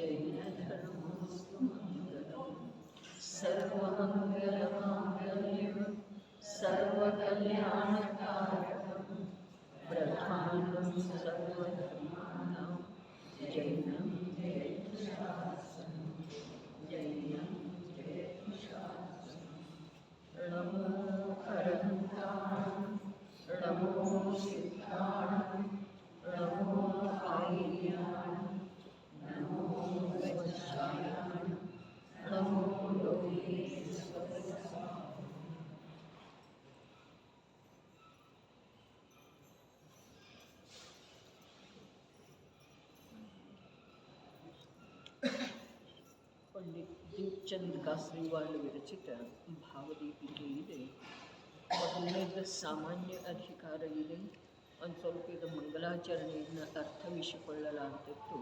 जैनधर्मोऽस्तु मङ्गलम् सर्वमङ्गलमाङ्गल्यं सर्वकल्याणकारकं प्रधानं सर्वधर्माणां जैनं जयशासनं जैनं जयशासनं नमो अरहन्तां नमो सिद्धाणां नमो आर्याणां नमो वैश्याणां नमो योगेश्वराय। पंडित दीपचंद कासरीवाल ವಿರಚಿತ ಭಾವದೀಪಿಕೆ ಇದೆ. ಮೊದಲನೇದು ಸಾಮಾನ್ಯ ಅಧಿಕಾರ ಇದೆ. ಒಂದು ಸ್ವಲ್ಪ ಇದು ಮಂಗಲಾಚರಣೆಯನ್ನು ಅರ್ಥವಿಸಿಕೊಳ್ಳಲಾಗ್ತಿತ್ತು.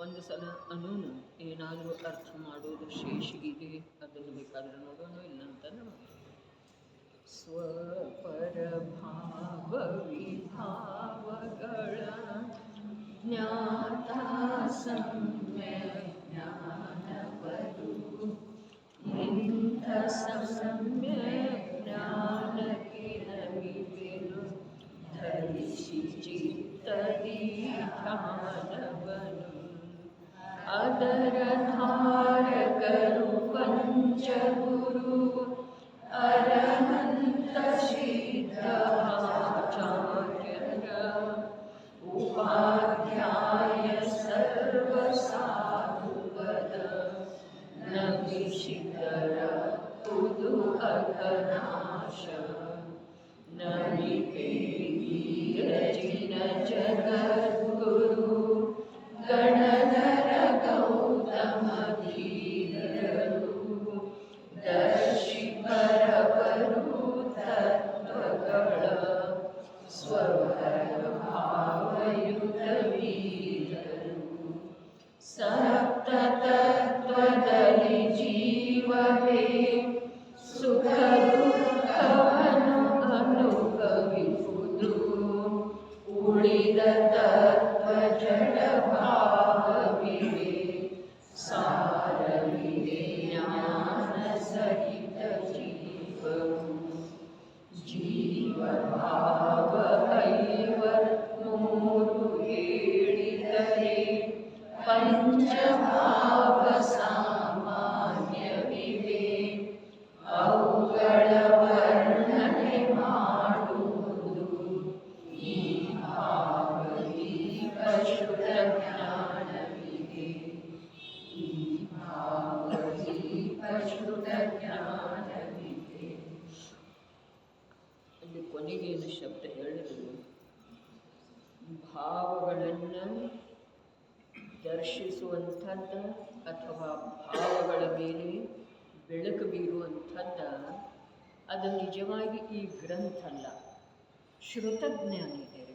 ಒಂದು ಸಲ ಅನೂನು ಏನಾದರೂ ಅರ್ಥ ಮಾಡೋದು ಶೇಷಿಗಿದೆ, ಅದನ್ನು ಬೇಕಾದ್ರೆ ನೋಡೋಣ, ಇಲ್ಲಂತ ನೋಡಿ. ಸ್ವಪರಭಾವ ವಿಭಾವಗಳ ಜ್ಞಾತ ಸಮ್ಯಕ್ ಜ್ಞಾನವರು ಇಂಥ ಸಮ್ಯಕ್ ಜ್ಞಾನಕ್ಕೆ ನಮಿಗೆನು ಧರಿಸಿ ಚಿತ್ತದಿ ಧ್ಯಾನವನು ಅದರ ಧಾರಕರು ಪಂಚಗುರು ಅರಹಂತ ಸಿದ್ಧಾಚಾರ್ಯರ ಉಪಾಧ್ಯಾಯ ಸರ್ವಸಾಧುಪದ ನಮಿಸಿದರ ತುದು ಅಘನಾಶ ನಮಿಗೆ ವೀರಜಿನ ಜಗದ್ಗುರು ಗಣಧರ ಗೌತಮ ಧೀರರು ದರ್ಶಿಪರವರು ತತ್ವಗಳ ಸ್ವಭರ ಭಾವಯುತ ವೀರರು ಸಪ್ತ ತತ್ವದಲ್ಲಿ ಜೀವವೇ ಸುಖ ದುಃಖವನ್ನು ಅನುಭವಿಸುವುದು ಉಳಿದ ತತ್ವ ಜಡ ಭಾವವಿದೆ ಸಾರವಿದೆ ಜ್ಞಾನ ಸಹಿತ ಜೀವವು ಜೀವಭಾವ ಐವತ್ಮೂರು ಹೇಳಿದರೆ ಪಂಚಭಾವ ಸಾಮಾನ್ಯವಿವೆ ಅವುಗಳ ವರ್ಣನೆ ಮಾಡುವುದು ಈ ಭಾವದೀಪ ಶುದ್ಧ ಜ್ಞಾನವಿದೆ ಈ ಭಾವದೀಪ ಶುದ್ಧ ಜ್ಞಾನವಿದೆ. ಅಲ್ಲಿ ಕೊನೆಗೇನು ಶಬ್ದ ಹೇಳಿದ್ರು, ಭಾವಗಳನ್ನು ದರ್ಶಿಸುವಂಥದ್ದು ಅಥವಾ ಭಾವಗಳ ಮೇಲೆ ಬೆಳಕು ಬೀರುವಂಥದ್ದ ಅದು ನಿಜವಾಗಿ ಈ ಗ್ರಂಥ ಅಲ್ಲ, ಶ್ರುತಜ್ಞಾನ ಇದೆ.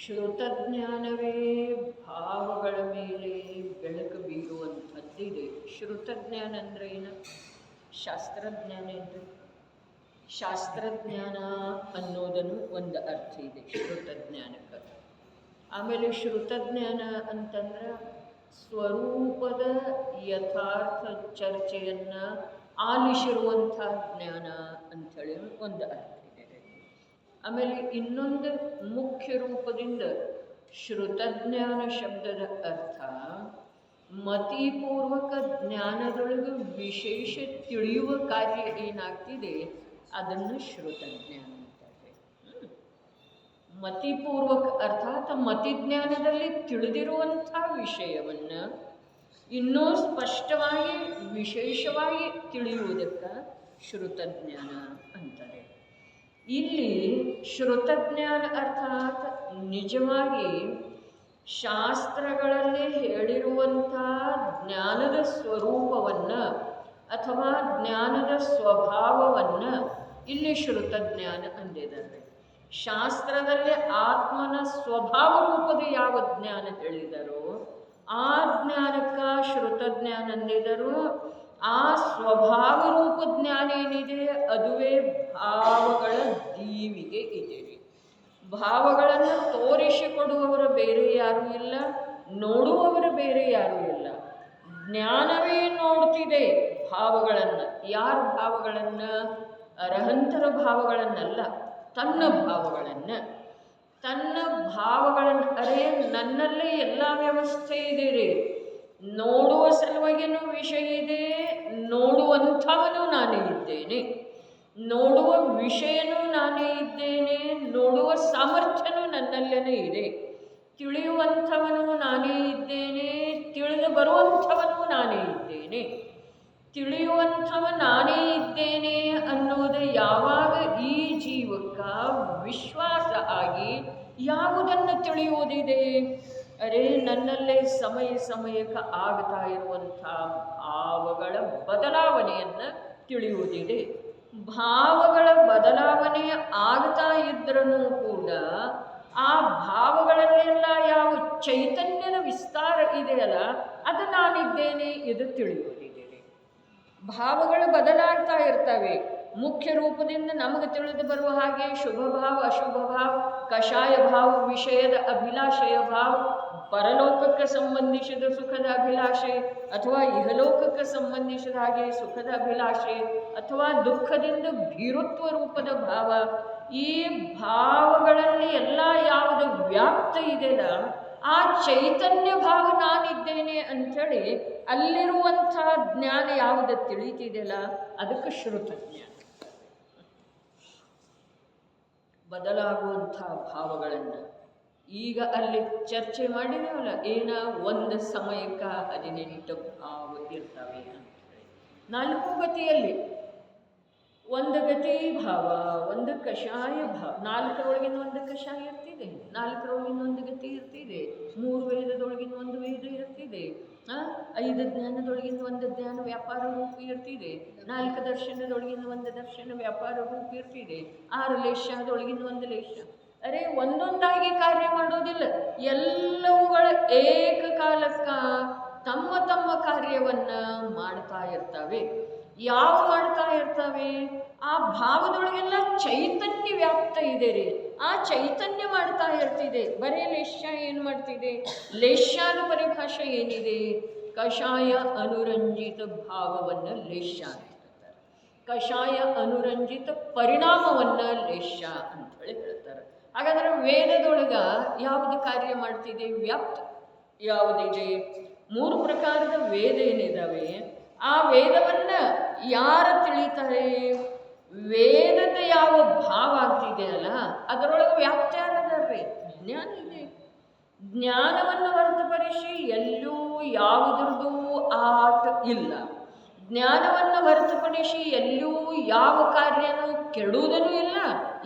ಶ್ರುತಜ್ಞಾನವೇ ಭಾವಗಳ ಮೇಲೆ ಬೆಳಕು ಬೀರುವಂಥದ್ದಿದೆ. ಶ್ರುತಜ್ಞಾನ ಅಂದರೆ ಏನು? ಶಾಸ್ತ್ರಜ್ಞಾನ ಏನು? ಶಾಸ್ತ್ರಜ್ಞಾನ ಅನ್ನೋದನ್ನು ಒಂದು ಅರ್ಥ ಇದೆ ಶ್ರುತಜ್ಞಾನಕ್ಕೆ. ಆಮೇಲೆ ಶ್ರುತಜ್ಞಾನ ಅಂತಂದ್ರೆ ಸ್ವರೂಪದ ಯಥಾರ್ಥ ಚರ್ಚೆಯನ್ನು ಆಲಿಸಿರುವಂಥ ಜ್ಞಾನ ಅಂಥೇಳಿ ಒಂದು ಅರ್ಥ ಇದೆ. ಆಮೇಲೆ ಇನ್ನೊಂದು ಮುಖ್ಯ ರೂಪದಿಂದ ಶ್ರುತಜ್ಞಾನ ಶಬ್ದದ ಅರ್ಥ ಮತಿಪೂರ್ವಕ ಜ್ಞಾನದೊಳಗೆ ವಿಶೇಷ ತಿಳಿಯುವ ಕಾರ್ಯ ಏನಾಗ್ತಿದೆ ಅದನ್ನು ಶ್ರುತಜ್ಞಾನ ಅಂತಾರೆ. ಮತಿಪೂರ್ವಕ ಅರ್ಥಾತ್ ಮತಿಜ್ಞಾನದಲ್ಲಿ ತಿಳಿದಿರುವಂಥ ವಿಷಯವನ್ನು ಇನ್ನೂ ಸ್ಪಷ್ಟವಾಗಿ ವಿಶೇಷವಾಗಿ ತಿಳಿಯುವುದಕ್ಕೆ ಶ್ರುತಜ್ಞಾನ ಅಂತಾರೆ. ಇಲ್ಲಿ ಶ್ರುತಜ್ಞಾನ ಅರ್ಥಾತ್ ನಿಜವಾಗಿ ಶಾಸ್ತ್ರಗಳಲ್ಲಿ ಹೇಳಿರುವಂಥ ಜ್ಞಾನದ ಸ್ವರೂಪವನ್ನು ಅಥವಾ ಜ್ಞಾನದ ಸ್ವಭಾವವನ್ನು ಇಲ್ಲಿ ಶ್ರುತಜ್ಞಾನ ಅಂದಿದ್ದಾರೆ. ಶಾಸ್ತ್ರದಲ್ಲಿ ಆತ್ಮನ ಸ್ವಭಾವ ರೂಪದ ಯಾವ ಜ್ಞಾನ ಹೇಳಿದರೋ ಆ ಜ್ಞಾನಕ್ಕೆ ಶ್ರುತಜ್ಞಾನ ಅಂದಿದರು. ಆ ಸ್ವಭಾವ ರೂಪ ಜ್ಞಾನ ಏನಿದೆ ಅದುವೇ ಭಾವಗಳ ದೀವಿಗೆ ಇದೆ. ಭಾವಗಳನ್ನು ತೋರಿಸಿಕೊಡುವವರು ಬೇರೆ ಯಾರೂ ಇಲ್ಲ, ನೋಡುವವರು ಬೇರೆ ಯಾರೂ ಇಲ್ಲ. ಜ್ಞಾನವೇ ನೋಡ್ತಿದೆ ಭಾವಗಳನ್ನು. ಯಾರ ಭಾವಗಳನ್ನು? ಅರಹಂತರ ಭಾವಗಳನ್ನಲ್ಲ, ತನ್ನ ಭಾವಗಳನ್ನು. ತನ್ನ ಭಾವಗಳನ್ನು. ಅರೆ, ನನ್ನಲ್ಲೇ ಎಲ್ಲ ವ್ಯವಸ್ಥೆ ಇದೆ ರೀ. ನೋಡುವ ಸಲುವಾಗಿನೂ ವಿಷಯ ಇದೆ, ನೋಡುವಂಥವನು ನಾನೇ ಇದ್ದೇನೆ, ನೋಡುವ ವಿಷಯನೂ ನಾನೇ ಇದ್ದೇನೆ, ನೋಡುವ ಸಾಮರ್ಥ್ಯನೂ ನನ್ನಲ್ಲೇ ಇದೆ, ತಿಳಿಯುವಂಥವನು ನಾನೇ ಇದ್ದೇನೆ, ತಿಳಿದು ಬರುವಂಥವನು ನಾನೇ ಇದ್ದೇನೆ. ತಿಳಿಯುವಂಥವ ನಾನೇ ಇದ್ದೇನೆ ಅನ್ನೋದು ಯಾವಾಗ ಈ ಜೀವಕ್ಕೆ ವಿಶ್ವಾಸ ಆಗಿ ಯಾವುದನ್ನು ತಿಳಿಯುವುದಿದೆ? ಅರೆ, ನನ್ನಲ್ಲೇ ಸಮಯ ಸಮಯಕ್ಕೆ ಆಗ್ತಾ ಇರುವಂಥ ಭಾವಗಳ ಬದಲಾವಣೆಯನ್ನು ತಿಳಿಯುವುದಿದೆ. ಭಾವಗಳ ಬದಲಾವಣೆ ಆಗ್ತಾ ಇದ್ರೂ ಕೂಡ ಆ ಭಾವಗಳಲ್ಲೆಲ್ಲ ಯಾವ ಚೈತನ್ಯದ ವಿಸ್ತಾರ ಇದೆಯಲ್ಲ, ಅದು ನಾನಿದ್ದೇನೆ, ಇದು ತಿಳಿಯುವುದಿದೆ. ಭಾವಗಳು ಬದಲಾಗ್ತಾ ಇರ್ತವೆ. ಮುಖ್ಯ ರೂಪದಿಂದ ನಮಗೆ ತಿಳಿದು ಬರುವ ಹಾಗೆ ಶುಭ ಭಾವ, ಅಶುಭ ಭಾವ, ಕಷಾಯ ಭಾವ, ವಿಷಯದ ಅಭಿಲಾಷೆಯ ಭಾವ, ಪರಲೋಕಕ್ಕೆ ಸಂಬಂಧಿಸಿದ ಸುಖದ ಅಭಿಲಾಷೆ, ಅಥವಾ ಇಹಲೋಕಕ್ಕೆ ಸಂಬಂಧಿಸಿದ ಹಾಗೆ ಸುಖದ ಅಭಿಲಾಷೆ, ಅಥವಾ ದುಃಖದಿಂದ ಭೀರುತ್ವ ರೂಪದ ಭಾವ. ಈ ಭಾವಗಳಲ್ಲಿ ಎಲ್ಲ ಯಾವುದು ವ್ಯಾಪ್ತ ಇದೆಯಲ್ಲ, ಆ ಚೈತನ್ಯ ಭಾವ ನಾನಿದ್ದೇನೆ ಅಂಥೇಳಿ ಅಲ್ಲಿರುವಂಥ ಜ್ಞಾನ ಯಾವುದು ತಿಳಿತಿದೆಯಲ್ಲ, ಅದಕ್ಕೆ ಶ್ರುತ ಜ್ಞಾನ. ಬದಲಾಗುವಂಥ ಭಾವಗಳನ್ನು ಈಗ ಅಲ್ಲಿ ಚರ್ಚೆ ಮಾಡಿದೇವಲ್ಲ, ಏನ ಒಂದು ಸಮಯಕ್ಕೆ 18 ಭಾವ ಇರ್ತವೆ ಅಂತೇಳಿ. 4 ಗತಿಯಲ್ಲಿ ಒಂದು ಗತಿ ಭಾವ, ಒಂದು ಕಷಾಯ ಭಾವ, 4ರೊಳಗಿನ ಒಂದು ಕಷಾಯ ಇರ್ತಿದೆ, 4ರೊಳಗಿನ ಒಂದು ಗತಿ ಇರ್ತಿದೆ, 3 ವೇದದೊಳಗಿನ ಒಂದು ವೇದ ಇರ್ತಿದೆ, 5 ಜ್ಞಾನದೊಳಗಿನ ಒಂದು ಜ್ಞಾನ ವ್ಯಾಪಾರ ರೂಪ ಇರ್ತಿದೆ, 4 ದರ್ಶನದೊಳಗಿನ ಒಂದು ದರ್ಶನ ವ್ಯಾಪಾರ ರೂಪ ಇರ್ತಿದೆ, 6 ಲೇಷದೊಳಗಿನ ಒಂದು ಲೇಷ. ಅರೆ, ಒಂದೊಂದಾಗಿ ಕಾರ್ಯ ಮಾಡೋದಿಲ್ಲ, ಎಲ್ಲವುಗಳ ಏಕಕಾಲಕ್ಕೆ ತಮ್ಮ ತಮ್ಮ ಕಾರ್ಯವನ್ನು ಮಾಡ್ತಾ ಇರ್ತವೆ. ಯಾವ ಮಾಡ್ತಾ ಇರ್ತವೆ? ಆ ಭಾವದೊಳಗೆಲ್ಲ ಚೈತನ್ಯ ವ್ಯಾಪ್ತ ಇದೆ ರೀ. ಆ ಚೈತನ್ಯ ಮಾಡ್ತಾ ಇರ್ತಿದೆ. ಬರೀ ಲೇಷ್ಯ ಏನು ಮಾಡ್ತಿದೆ? ಲೇಷ್ಯಾದ ಪರಿಭಾಷೆ ಏನಿದೆ? ಕಷಾಯ ಅನುರಂಜಿತ ಭಾವವನ್ನು ಲೇಷ್ಯ ಅಂತ ಹೇಳ್ತಾರೆ. ಕಷಾಯ ಅನುರಂಜಿತ ಪರಿಣಾಮವನ್ನು ಲೇಷ್ಯ ಅಂತ ಹೇಳಿ ಹೇಳ್ತಾರೆ. ಹಾಗಾದರೆ ವೇದದೊಳಗ ಯಾವುದು ಕಾರ್ಯ ಮಾಡ್ತಿದೆ? ವ್ಯಾಪ್ತ ಯಾವುದಿದೆ? 3 ಪ್ರಕಾರದ ವೇದ ಏನಿದ್ದಾವೆ, ಆ ವೇದವನ್ನು ಯಾರು ತಿಳಿತಾರೆ? ವೇದದ ಯಾವ ಭಾವ ಆಗ್ತಿದೆಯಲ್ಲ, ಅದರೊಳಗೆ ವ್ಯಾಪ್ತಿ ಯಾರದಾರ್ರಿ? ಜ್ಞಾನ ಇದೆ. ಜ್ಞಾನವನ್ನು ಹೊರತುಪಡಿಸಿ ಎಲ್ಲೂ ಯಾವುದ್ರದ್ದು ಆಟ ಇಲ್ಲ. ಜ್ಞಾನವನ್ನು ಹೊರತುಪಡಿಸಿ ಎಲ್ಲೂ ಯಾವ ಕಾರ್ಯನೂ ಕೆಡುವುದೂ ಇಲ್ಲ,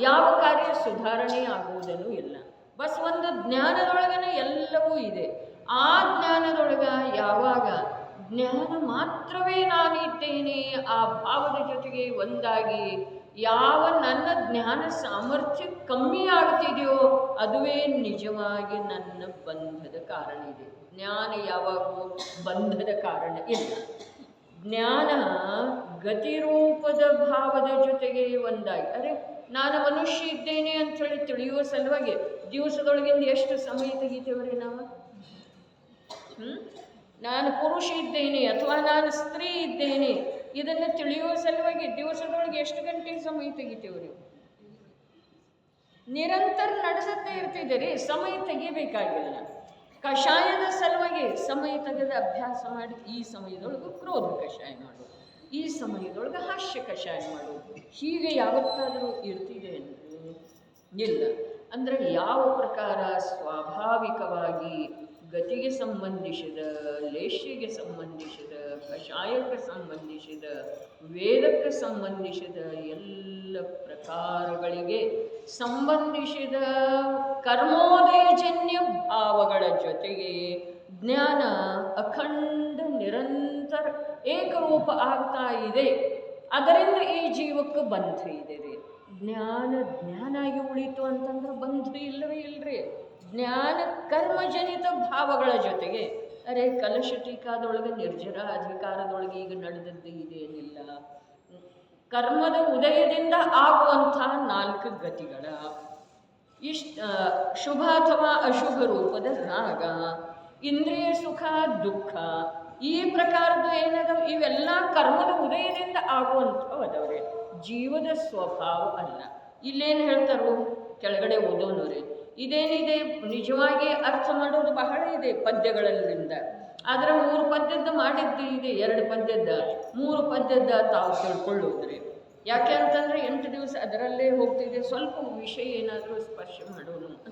ಯಾವ ಕಾರ್ಯ ಸುಧಾರಣೆ ಆಗುವುದೂ ಇಲ್ಲ. ಬಸ್ ಒಂದು ಜ್ಞಾನದೊಳಗನೆ ಎಲ್ಲವೂ ಇದೆ. ಆ ಜ್ಞಾನದೊಳಗ ಯಾವಾಗ ಜ್ಞಾನ ಮಾತ್ರವೇ ನಾನಿದ್ದೇನೆ ಆ ಭಾವದ ಜೊತೆಗೆ ಒಂದಾಗಿ ಯಾವ ನನ್ನ ಜ್ಞಾನ ಸಾಮರ್ಥ್ಯ ಕಮ್ಮಿ ಆಗ್ತಿದೆಯೋ ಅದುವೇ ನಿಜವಾಗಿ ನನ್ನ ಬಂಧದ ಕಾರಣ ಇದೆ. ಜ್ಞಾನ ಯಾವಾಗೂ ಬಂಧದ ಕಾರಣ ಇಲ್ಲ. ಜ್ಞಾನ ಗತಿರೂಪದ ಭಾವದ ಜೊತೆಗೆ ಒಂದಾಗಿ, ಅರೆ ನಾನು ಮನುಷ್ಯ ಇದ್ದೇನೆ ಅಂಥೇಳಿ ತಿಳಿಯುವ ಸಲುವಾಗಿ ದಿವಸದೊಳಗಿಂದ ಎಷ್ಟು ಸಮಯ ತೆಗಿತೇವ್ರಿ ನಾವು? ನಾನು ಪುರುಷ ಇದ್ದೇನೆ ಅಥವಾ ನಾನು ಸ್ತ್ರೀ ಇದ್ದೇನೆ ಇದನ್ನು ತಿಳಿಯುವ ಸಲುವಾಗಿ ದಿವಸದೊಳಗೆ ಎಷ್ಟು ಗಂಟೆ ಸಮಯ ತೆಗಿತೇವ್ರಿ? ನಿರಂತರ ನಡೆಸದೇ ಇರ್ತಿದ್ದೀರಿ, ಸಮಯ ತೆಗಿಬೇಕಾಗಿಲ್ಲ. ಕಷಾಯದ ಸಲುವಾಗಿ ಸಮಯ ತೆಗೆದು ಅಭ್ಯಾಸ ಮಾಡಿ ಈ ಸಮಯದೊಳಗೆ ಕ್ರೋಧ ಕಷಾಯ ಮಾಡೋದು, ಈ ಸಮಯದೊಳಗೆ ಹಾಸ್ಯ ಕಷಾಯ ಮಾಡೋದು, ಹೀಗೆ ಯಾವತ್ತಾದರೂ ಇರ್ತಿದೆ ಅಂದರೆ ಇಲ್ಲ. ಅಂದರೆ ಯಾವ ಪ್ರಕಾರ ಸ್ವಾಭಾವಿಕವಾಗಿ ಗತಿಗೆ ಸಂಬಂಧಿಸಿದ, ಲೇಷ್ಯಗೆ ಸಂಬಂಧಿಸಿದ, ಕಷಾಯಕ್ಕೆ ಸಂಬಂಧಿಸಿದ, ವೇದಕ್ಕೆ ಸಂಬಂಧಿಸಿದ ಎಲ್ಲ ಪ್ರಕಾರಗಳಿಗೆ ಸಂಬಂಧಿಸಿದ ಕರ್ಮೋದಯಜನ್ಯ ಭಾವಗಳ ಜೊತೆಗೆ ಜ್ಞಾನ ಅಖಂಡ ನಿರಂತರ ಏಕರೂಪ ಆಗ್ತಾ ಇದೆ. ಅದರಿಂದ ಈ ಜೀವಕ್ಕೆ ಬಂಧ ಇದೆ ರೀ. ಜ್ಞಾನ ಆಗಿ ಉಳಿತು ಅಂತಂದ್ರೆ ಬಂಧ ಇಲ್ಲವೇ ಇಲ್ಲರಿ. ಜ್ಞಾನ ಕರ್ಮಜನಿತ ಭಾವಗಳ ಜೊತೆಗೆ, ಅರೆ ಕಲಶ ಟೀಕಾದೊಳಗೆ ನಿರ್ಜರ ಅಧಿಕಾರದೊಳಗೆ ಈಗ ನಡೆದದ್ದು ಇದೇನಿಲ್ಲ. ಕರ್ಮದ ಉದಯದಿಂದ ಆಗುವಂಥ 4 ಗತಿಗಳ ಶುಭ ಅಥವಾ ಅಶುಭ ರೂಪದ ರಾಗ, ಇಂದ್ರಿಯ ಸುಖ ದುಃಖ, ಈ ಪ್ರಕಾರದ ಏನದವ ಇವೆಲ್ಲ ಕರ್ಮದ ಉದಯದಿಂದ ಆಗುವಂಥವು ಅದಾವ್ರಿ. ಜೀವದ ಸ್ವಭಾವ ಅಲ್ಲ. ಇಲ್ಲೇನು ಹೇಳ್ತಾರೋ ಕೆಳಗಡೆ ಓದೋನವ್ರಿ, ಇದೇನಿದೆ ನಿಜವಾಗಿ ಅರ್ಥ ಮಾಡೋದು ಬಹಳ ಇದೆ ಪದ್ಯಗಳಲ್ಲಿಂದ. ಆದರೆ 3 ಪದ್ಯದ ಮಾಡಿದ್ದು ಇದೆ, 2 ಪದ್ಯದ 3 ಪದ್ಯದ ತಾವು ತಿಳ್ಕೊಳ್ಳೋದ್ರಿ. ಯಾಕೆ ಅಂತಂದರೆ 8 ದಿವಸ ಅದರಲ್ಲೇ ಹೋಗ್ತಿದೆ. ಸ್ವಲ್ಪ ವಿಷಯ ಏನಾದರೂ ಸ್ಪರ್ಶ ಮಾಡೋಣ ಅಂತ.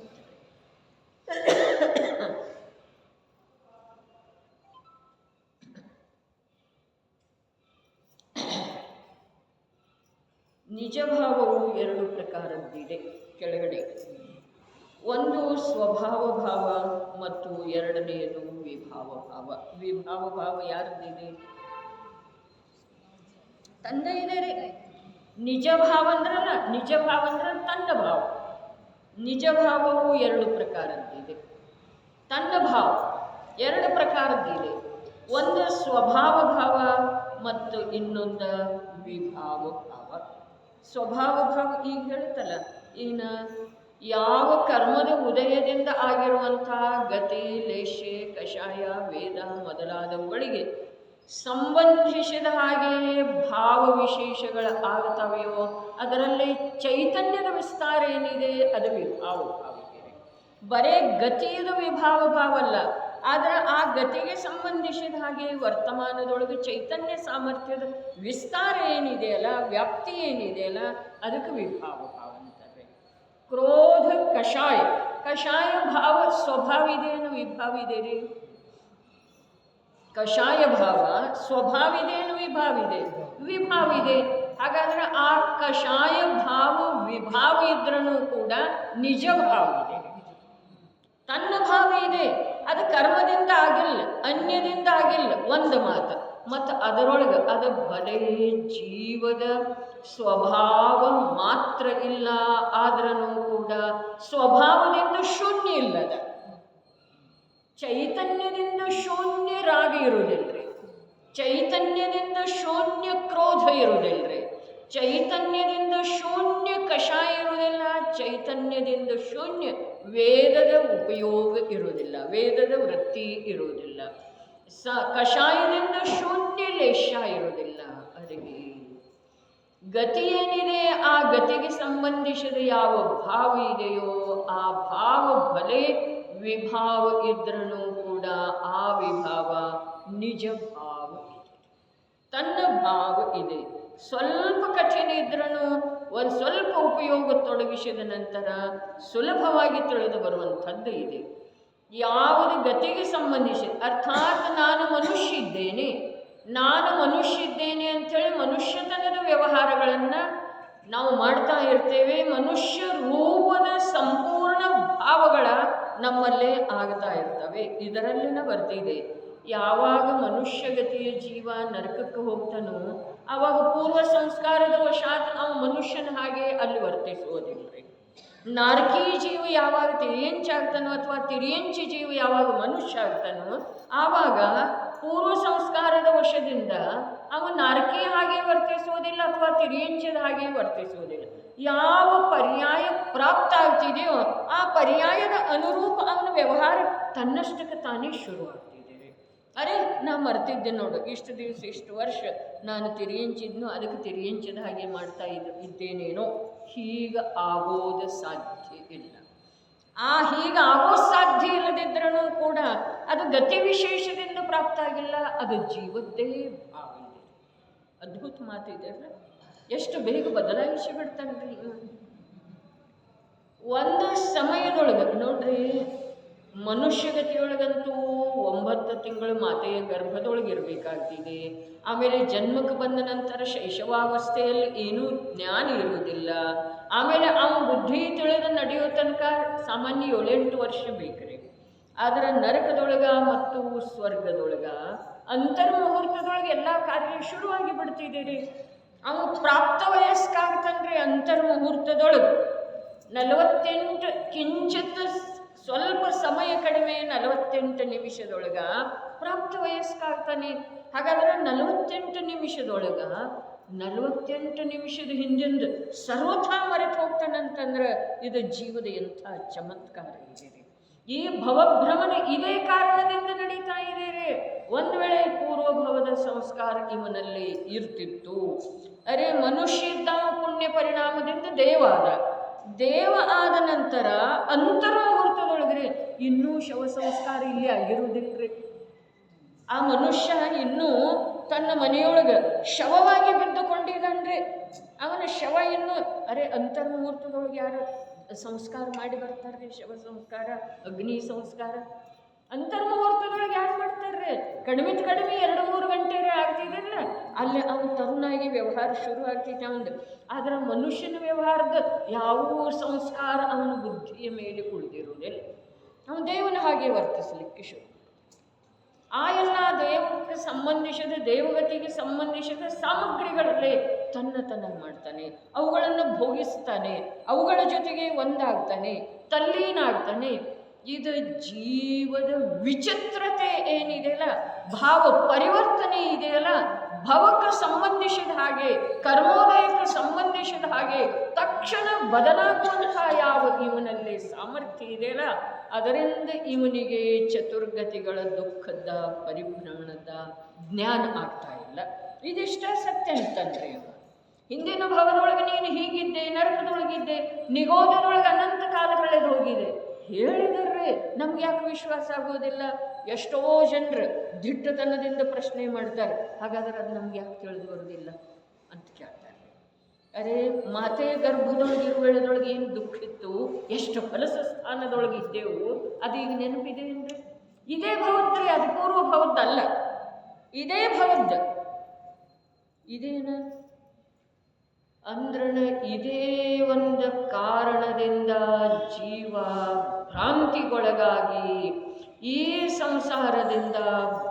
ನಿಜಭಾವವು 2 ಪ್ರಕಾರದ್ದಿದೆ ಕೆಳಗಡೆ. ಒಂದು ಸ್ವಭಾವ ಭಾವ ಮತ್ತು ಎರಡನೆಯದು ವಿಭಾವ ಭಾವ. ವಿಭಾವ ಭಾವ ಯಾರದ್ದಿದೆ? ತಂದೆ ಇದೆ ರೀ. ನಿಜ ಭಾವ ಅಂದ್ರಲ್ಲ, ನಿಜ ಭಾವ ಅಂದ್ರೆ ತನ್ನ ಭಾವ. ನಿಜ ಭಾವವು 2 ಪ್ರಕಾರದ್ದಿದೆ. ತನ್ನ ಭಾವ 2 ಪ್ರಕಾರದ್ದಿದೆ. ಒಂದು ಸ್ವಭಾವ ಭಾವ ಮತ್ತು ಇನ್ನೊಂದು ವಿಭಾವ ಭಾವ. ಸ್ವಭಾವ ಭಾವ ಈಗ ಹೇಳುತ್ತಲ್ಲ, ಇನ್ನು ಯಾವ ಕರ್ಮದ ಉದಯದಿಂದ ಆಗಿರುವಂತಹ ಗತಿ, ಲೇಷೆ, ಕಷಾಯ, ವೇದ ಮೊದಲಾದವುಗಳಿಗೆ ಸಂಬಂಧಿಸಿದ ಹಾಗೆಯೇ ಭಾವ ವಿಶೇಷಗಳ ಆಗ್ತವೆಯೋ ಅದರಲ್ಲಿ ಚೈತನ್ಯದ ವಿಸ್ತಾರ ಏನಿದೆ ಅದು ವಿಭಾವ ಭಾವ ಇದೆ. ಬರೇ ಗತಿಯದ ವಿಭಾವ ಭಾವ ಅಲ್ಲ, ಆದರೆ ಆ ಗತಿಗೆ ಸಂಬಂಧಿಸಿದ ಹಾಗೆ ವರ್ತಮಾನದೊಳಗೆ ಚೈತನ್ಯ ಸಾಮರ್ಥ್ಯದ ವಿಸ್ತಾರ ಏನಿದೆಯಲ್ಲ, ವ್ಯಾಪ್ತಿ ಏನಿದೆಯಲ್ಲ, ಅದಕ್ಕೆ ವಿಭಾವ ಭಾವ ಅಂತಾರೆ. ಕ್ರೋಧ ಕಷಾಯ, ಕಷಾಯ ಭಾವ ಸ್ವಭಾವ ಇದೆಯೇನು ವಿಭಾವ ಇದೆ ರೀ? ಕಷಾಯ ಭಾವ ಸ್ವಭಾವ ಇದೆಯೇನು ವಿಭಾವ ಇದೆ? ವಿಭಾವ ಇದೆ. ಹಾಗಾದ್ರೆ ಆ ಕಷಾಯ ಭಾವ ವಿಭಾವ ಇದ್ರೂ ಕೂಡ ನಿಜ ಭಾವ ಇದೆ, ತನ್ನ ಭಾವ ಇದೆ. ಅದು ಕರ್ಮದಿಂದ ಆಗಿಲ್ಲ, ಅನ್ಯದಿಂದ ಆಗಿಲ್ಲ, ಒಂದು ಮಾತು. ಮತ್ತು ಅದರೊಳಗೆ ಅದು ಬಲೇ ಜೀವದ ಸ್ವಭಾವ ಮಾತ್ರ ಇಲ್ಲ, ಆದ್ರೂ ಕೂಡ ಸ್ವಭಾವದಿಂದ ಶೂನ್ಯ ಇಲ್ಲದ. ಚೈತನ್ಯದಿಂದ ಶೂನ್ಯ ರಾಗ ಇರುವುದಿಲ್ಲರಿ, ಚೈತನ್ಯದಿಂದ ಶೂನ್ಯ ಕ್ರೋಧ ಇರುವುದಿಲ್ಲರಿ, ಚೈತನ್ಯದಿಂದ ಶೂನ್ಯ ಕಷಾಯ ಇರುವುದಿಲ್ಲ, ಚೈತನ್ಯದಿಂದ ಶೂನ್ಯ ವೇದದ ಉಪಯೋಗ ಇರುವುದಿಲ್ಲ, ವೇದದ ವೃತ್ತಿ ಇರುವುದಿಲ್ಲ, ಕಷಾಯದಿಂದ ಶೂನ್ಯ ಲೇಷ ಇರುವುದಿಲ್ಲ. ಅದಕ್ಕೆ ಗತಿ ಏನಿದೆ, ಆ ಗತಿಗೆ ಸಂಬಂಧಿಸಿದ ಯಾವ ಭಾವ ಇದೆಯೋ ಆ ಭಾವ ಬಲೆ ವಿಭಾವ ಇದ್ರೂ ಕೂಡ ಆ ವಿಭಾವ ನಿಜ ಭಾವ ಇದೆ, ತನ್ನ ಭಾವ ಇದೆ. ಸ್ವಲ್ಪ ಕಠಿಣ ಇದ್ರೂ ಒಂದು ಸ್ವಲ್ಪ ಉಪಯೋಗ ತೊಡಗಿಸಿದ ನಂತರ ಸುಲಭವಾಗಿ ತಿಳಿದು ಬರುವಂಥದ್ದು ಇದೆ. ಯಾವುದು ಗತಿಗೆ ಸಂಬಂಧಿಸಿ, ಅರ್ಥಾತ್ ನಾನು ಮನುಷ್ಯ ಇದ್ದೇನೆ, ನಾನು ಮನುಷ್ಯ ಇದ್ದೇನೆ ಅಂಥೇಳಿ ಮನುಷ್ಯತನದ ವ್ಯವಹಾರಗಳನ್ನು ನಾವು ಮಾಡ್ತಾ ಇರ್ತೇವೆ. ಮನುಷ್ಯ ರೂಪದ ಸಂಪೂರ್ಣ ಭಾವಗಳ ನಮ್ಮಲ್ಲೇ ಆಗ್ತಾ ಇರ್ತವೆ. ಇದರಲ್ಲಿನ ಬರ್ತಿದೆ, ಯಾವಾಗ ಮನುಷ್ಯಗತಿಯ ಜೀವ ನರಕಕ್ಕೆ ಹೋಗ್ತಾನೋ ಆವಾಗ ಪೂರ್ವ ಸಂಸ್ಕಾರದ ವಶಾತ್ ನಾವು ಮನುಷ್ಯನ ಹಾಗೆ ಅಲ್ಲಿ ವರ್ತಿಸುವುದಿಲ್ಲ. ನಾರಕಿ ಜೀವ ಯಾವಾಗ ತಿರಿಯಂಚಾಗ್ತಾನೋ ಅಥವಾ ತಿರಿಯಂಚಿ ಜೀವ ಯಾವಾಗ ಮನುಷ್ಯ ಆಗ್ತಾನೋ ಆವಾಗ ಪೂರ್ವ ಸಂಸ್ಕಾರದ ವಶದಿಂದ ಅವ ನಾರಕಿ ಹಾಗೆ ವರ್ತಿಸುವುದಿಲ್ಲ ಅಥವಾ ತಿರಿಯಂಚದ ಹಾಗೆ ವರ್ತಿಸುವುದಿಲ್ಲ. ಯಾವ ಪರ್ಯಾಯ ಪ್ರಾಪ್ತ ಆಗ್ತಿದೆಯೋ ಆ ಪರ್ಯಾಯದ ಅನುರೂಪ ಅವನ ವ್ಯವಹಾರ ತನ್ನಷ್ಟಕ್ಕೆ ತಾನೇ ಶುರುವಾಗ್ತಿದೆ. ಅರೆ ನಾ ಮರ್ತಿದ್ದೆ ನೋಡು, ಇಷ್ಟು ದಿವಸ ಇಷ್ಟು ವರ್ಷ ನಾನು ತಿರಿಯಂಚಿದ್ನು, ಅದಕ್ಕೆ ತಿರಿಯಂಚದ ಹಾಗೆ ಮಾಡ್ತಾ ಇದ್ದೇನೇನೋ. ಹೀಗೆ ಆಗೋದು ಸಾಧ್ಯ ಇಲ್ಲ. ಹೀಗೆ ಆಗೋ ಸಾಧ್ಯ ಇಲ್ಲದಿದ್ರೂ ಕೂಡ ಅದು ಗತಿ ವಿಶೇಷದಿಂದ ಪ್ರಾಪ್ತ ಆಗಿಲ್ಲ, ಅದು ಜೀವದ್ದೇ ಭಾವ ಇದೆ. ಅದ್ಭುತ ಮಾತಿದೆ ಅಲ್ಲ, ಎಷ್ಟು ಬೇಗ ಬದಲಾಯಿಸಿ ಬಿಡ್ತಾನ್ರಿ. ಒಂದು ಸಮಯದೊಳಗೆ ನೋಡ್ರಿ, ಮನುಷ್ಯಗತಿಯೊಳಗಂತೂ 9 ತಿಂಗಳು ಮಾತೆಯ ಗರ್ಭದೊಳಗೆ ಇರಬೇಕಾಗ್ತಿದೆ. ಆಮೇಲೆ ಜನ್ಮಕ್ಕೆ ಬಂದ ನಂತರ ಶೈಶವಾವಸ್ಥೆಯಲ್ಲಿ ಏನೂ ಜ್ಞಾನ ಇರುವುದಿಲ್ಲ. ಆಮೇಲೆ ಅವನ ಬುದ್ಧಿ ತಿಳಿದು ನಡೆಯೋ ತನಕ ಸಾಮಾನ್ಯ 7-8 ವರ್ಷ ಬೇಕ್ರಿ. ಆದರೆ ನರಕದೊಳಗೆ ಮತ್ತು ಸ್ವರ್ಗದೊಳಗೆ ಅಂತರ್ಮುಹೂರ್ತದೊಳಗೆ ಎಲ್ಲ ಕಾರ್ಯ ಶುರುವಾಗಿ ಬಿಡ್ತಿದ್ದೀರಿ. ಅವನು ಪ್ರಾಪ್ತ ವಯಸ್ಕಾಗ್ತಾನ್ರಿ ಅಂತರ್ಮುಹೂರ್ತದೊಳಗೆ 48 ಕಿಂಚಿತ್ ಸ್ವಲ್ಪ ಸಮಯ ಕಡಿಮೆ 48 ನಿಮಿಷದೊಳಗೆ ಪ್ರಾಪ್ತ ವಯಸ್ಕಾಗ್ತಾನೆ. ಹಾಗಾದ್ರೆ 48 ನಿಮಿಷದೊಳಗೆ 48 ನಿಮಿಷದ ಹಿಂದಿಂದ ಸರ್ವಥಾ ಮರೆತು ಹೋಗ್ತಾನಂತಂದ್ರೆ ಇದು ಜೀವದ ಎಂಥ ಚಮತ್ಕಾರ ಇದೆ. ಈ ಭವಭ್ರಮಣ ಇದೇ ಕಾರಣದಿಂದ ನಡೀತಾ ಇದೆ ರೇ. ಒಂದು ವೇಳೆ ಪೂರ್ವಭವದ ಸಂಸ್ಕಾರ ಇವನಲ್ಲಿ ಇರ್ತಿತ್ತು, ಅರೆ ಮನುಷ್ಯ ಇದ್ದ ಪುಣ್ಯ ಪರಿಣಾಮದಿಂದ ದೇವ ಆದ ನಂತರ ಅಂತರ್ಮುಹೂರ್ತದೊಳಗ್ರೆ ಇನ್ನೂ ಶವ ಸಂಸ್ಕಾರ ಇಲ್ಲಿ ಆಗಿರುವುದಿಲ್ರಿ. ಆ ಮನುಷ್ಯ ಇನ್ನೂ ತನ್ನ ಮನೆಯೊಳಗೆ ಶವವಾಗಿ ಬಿದ್ದುಕೊಂಡಿದ್ದಾನ್ರಿ. ಅವನ ಶವ ಇನ್ನೂ ಅಂತರ್ಮುಹೂರ್ತದೊಳಗೆ ಯಾರು ಸಂಸ್ಕಾರ ಮಾಡಿ ಬರ್ತಾರ್ರಿ? ಶವ ಸಂಸ್ಕಾರ, ಅಗ್ನಿ ಸಂಸ್ಕಾರ ಅಂತರ್ಮುಹೂರ್ತದೊಳಗೆ ಯಾರು ಮಾಡ್ತಾರ್ರಿ? ಕಡಿಮೆ 2-3 ಗಂಟೆ ಆಗ್ತಿದಿಲ್ಲ, ಅಲ್ಲಿ ಅವನು ತರುಣಾಗಿ ವ್ಯವಹಾರ ಶುರು ಆಗ್ತೈತೆ ಅವನು. ಆದ್ರೆ ಮನುಷ್ಯನ ವ್ಯವಹಾರದ ಯಾವ ಸಂಸ್ಕಾರ ಅವನ ಬುದ್ಧಿಯ ಮೇಲೆ ಉಳಿದಿರುವುದಿಲ್ಲ. ಅವನು ದೇವನ ಹಾಗೆ ವರ್ತಿಸಲಿಕ್ಕೆ ಶುರು. ಆ ಎಲ್ಲ ದೇವಕ್ಕೆ ಸಂಬಂಧಿಸಿದ, ದೇವಗತಿಗೆ ಸಂಬಂಧಿಸಿದ ಸಾಮಗ್ರಿಗಳಲ್ಲೇ ತನ್ನ ಮಾಡ್ತಾನೆ, ಅವುಗಳನ್ನು ಭೋಗಿಸ್ತಾನೆ, ಅವುಗಳ ಜೊತೆಗೆ ಒಂದಾಗ್ತಾನೆ, ತಲ್ಲೀನಾಗ್ತಾನೆ. ಇದು ಜೀವದ ವಿಚಿತ್ರತೆ ಏನಿದೆಯಲ್ಲ, ಭಾವ ಪರಿವರ್ತನೆ ಇದೆಯಲ್ಲ, ಭವಕ್ಕೆ ಸಂಬಂಧಿಸಿದ ಹಾಗೆ, ಕರ್ಮೋದಯಕ್ಕೆ ಸಂಬಂಧಿಸಿದ ಹಾಗೆ ತಕ್ಷಣ ಬದಲಾಗುವಂಥ ಯಾವ ಇವನಲ್ಲಿ ಸಾಮರ್ಥ್ಯ ಇದೆಯಲ್ಲ, ಅದರಿಂದ ಇವನಿಗೆ ಚತುರ್ಗತಿಗಳ ದುಃಖದ ಪರಿಭ್ರಮಣದ ಜ್ಞಾನ ಆಗ್ತಾ ಇಲ್ಲ. ಇದಿಷ್ಟೇ ಸತ್ಯ ಅಂತಂದ್ರೆ, ಹಿಂದಿನ ಭಾವದೊಳಗೆ ನೀನು ಹೀಗಿದ್ದೆ, ನರಕದೊಳಗಿದ್ದೆ, ನಿಗೋಧದೊಳಗೆ ಅನಂತ ಕಾಲ ಕಳೆದು ಹೋಗಿದೆ ಹೇಳಿದರೆ ನಮ್ಗೆ ಯಾಕೆ ವಿಶ್ವಾಸ ಆಗೋದಿಲ್ಲ? ಎಷ್ಟೋ ಜನರು ದಿಟ್ಟತನದಿಂದ ಪ್ರಶ್ನೆ ಮಾಡ್ತಾರೆ, ಹಾಗಾದ್ರೆ ಅದು ನಮ್ಗೆ ಯಾಕೆ ತಿಳಿದು ಬರೋದಿಲ್ಲ ಅಂತ ಕೇಳ್ತಾರೆ. ಮಾತೆಯ ಗರ್ಭದೊಳಗಿರುವೆಳದೊಳಗೆ ಏನು ದುಃಖ ಇತ್ತು, ಎಷ್ಟು ಫಲಸ ಸ್ಥಾನದೊಳಗಿದ್ದೆವು, ಅದೀಗ ನೆನಪಿದೆ ಅಂದರೆ ಇದೇ ಭವದ್ರಿ, ಅದು ಪೂರ್ವ ಭವದ್ದಲ್ಲ, ಇದೇ ಭವದ್ದ. ಇದೇನ ಅಂದ್ರನ ಇದೇ ಒಂದು ಕಾರಣದಿಂದ ಜೀವ ಭ್ರಾಂತಿಗೊಳಗಾಗಿ ಈ ಸಂಸಾರದಿಂದ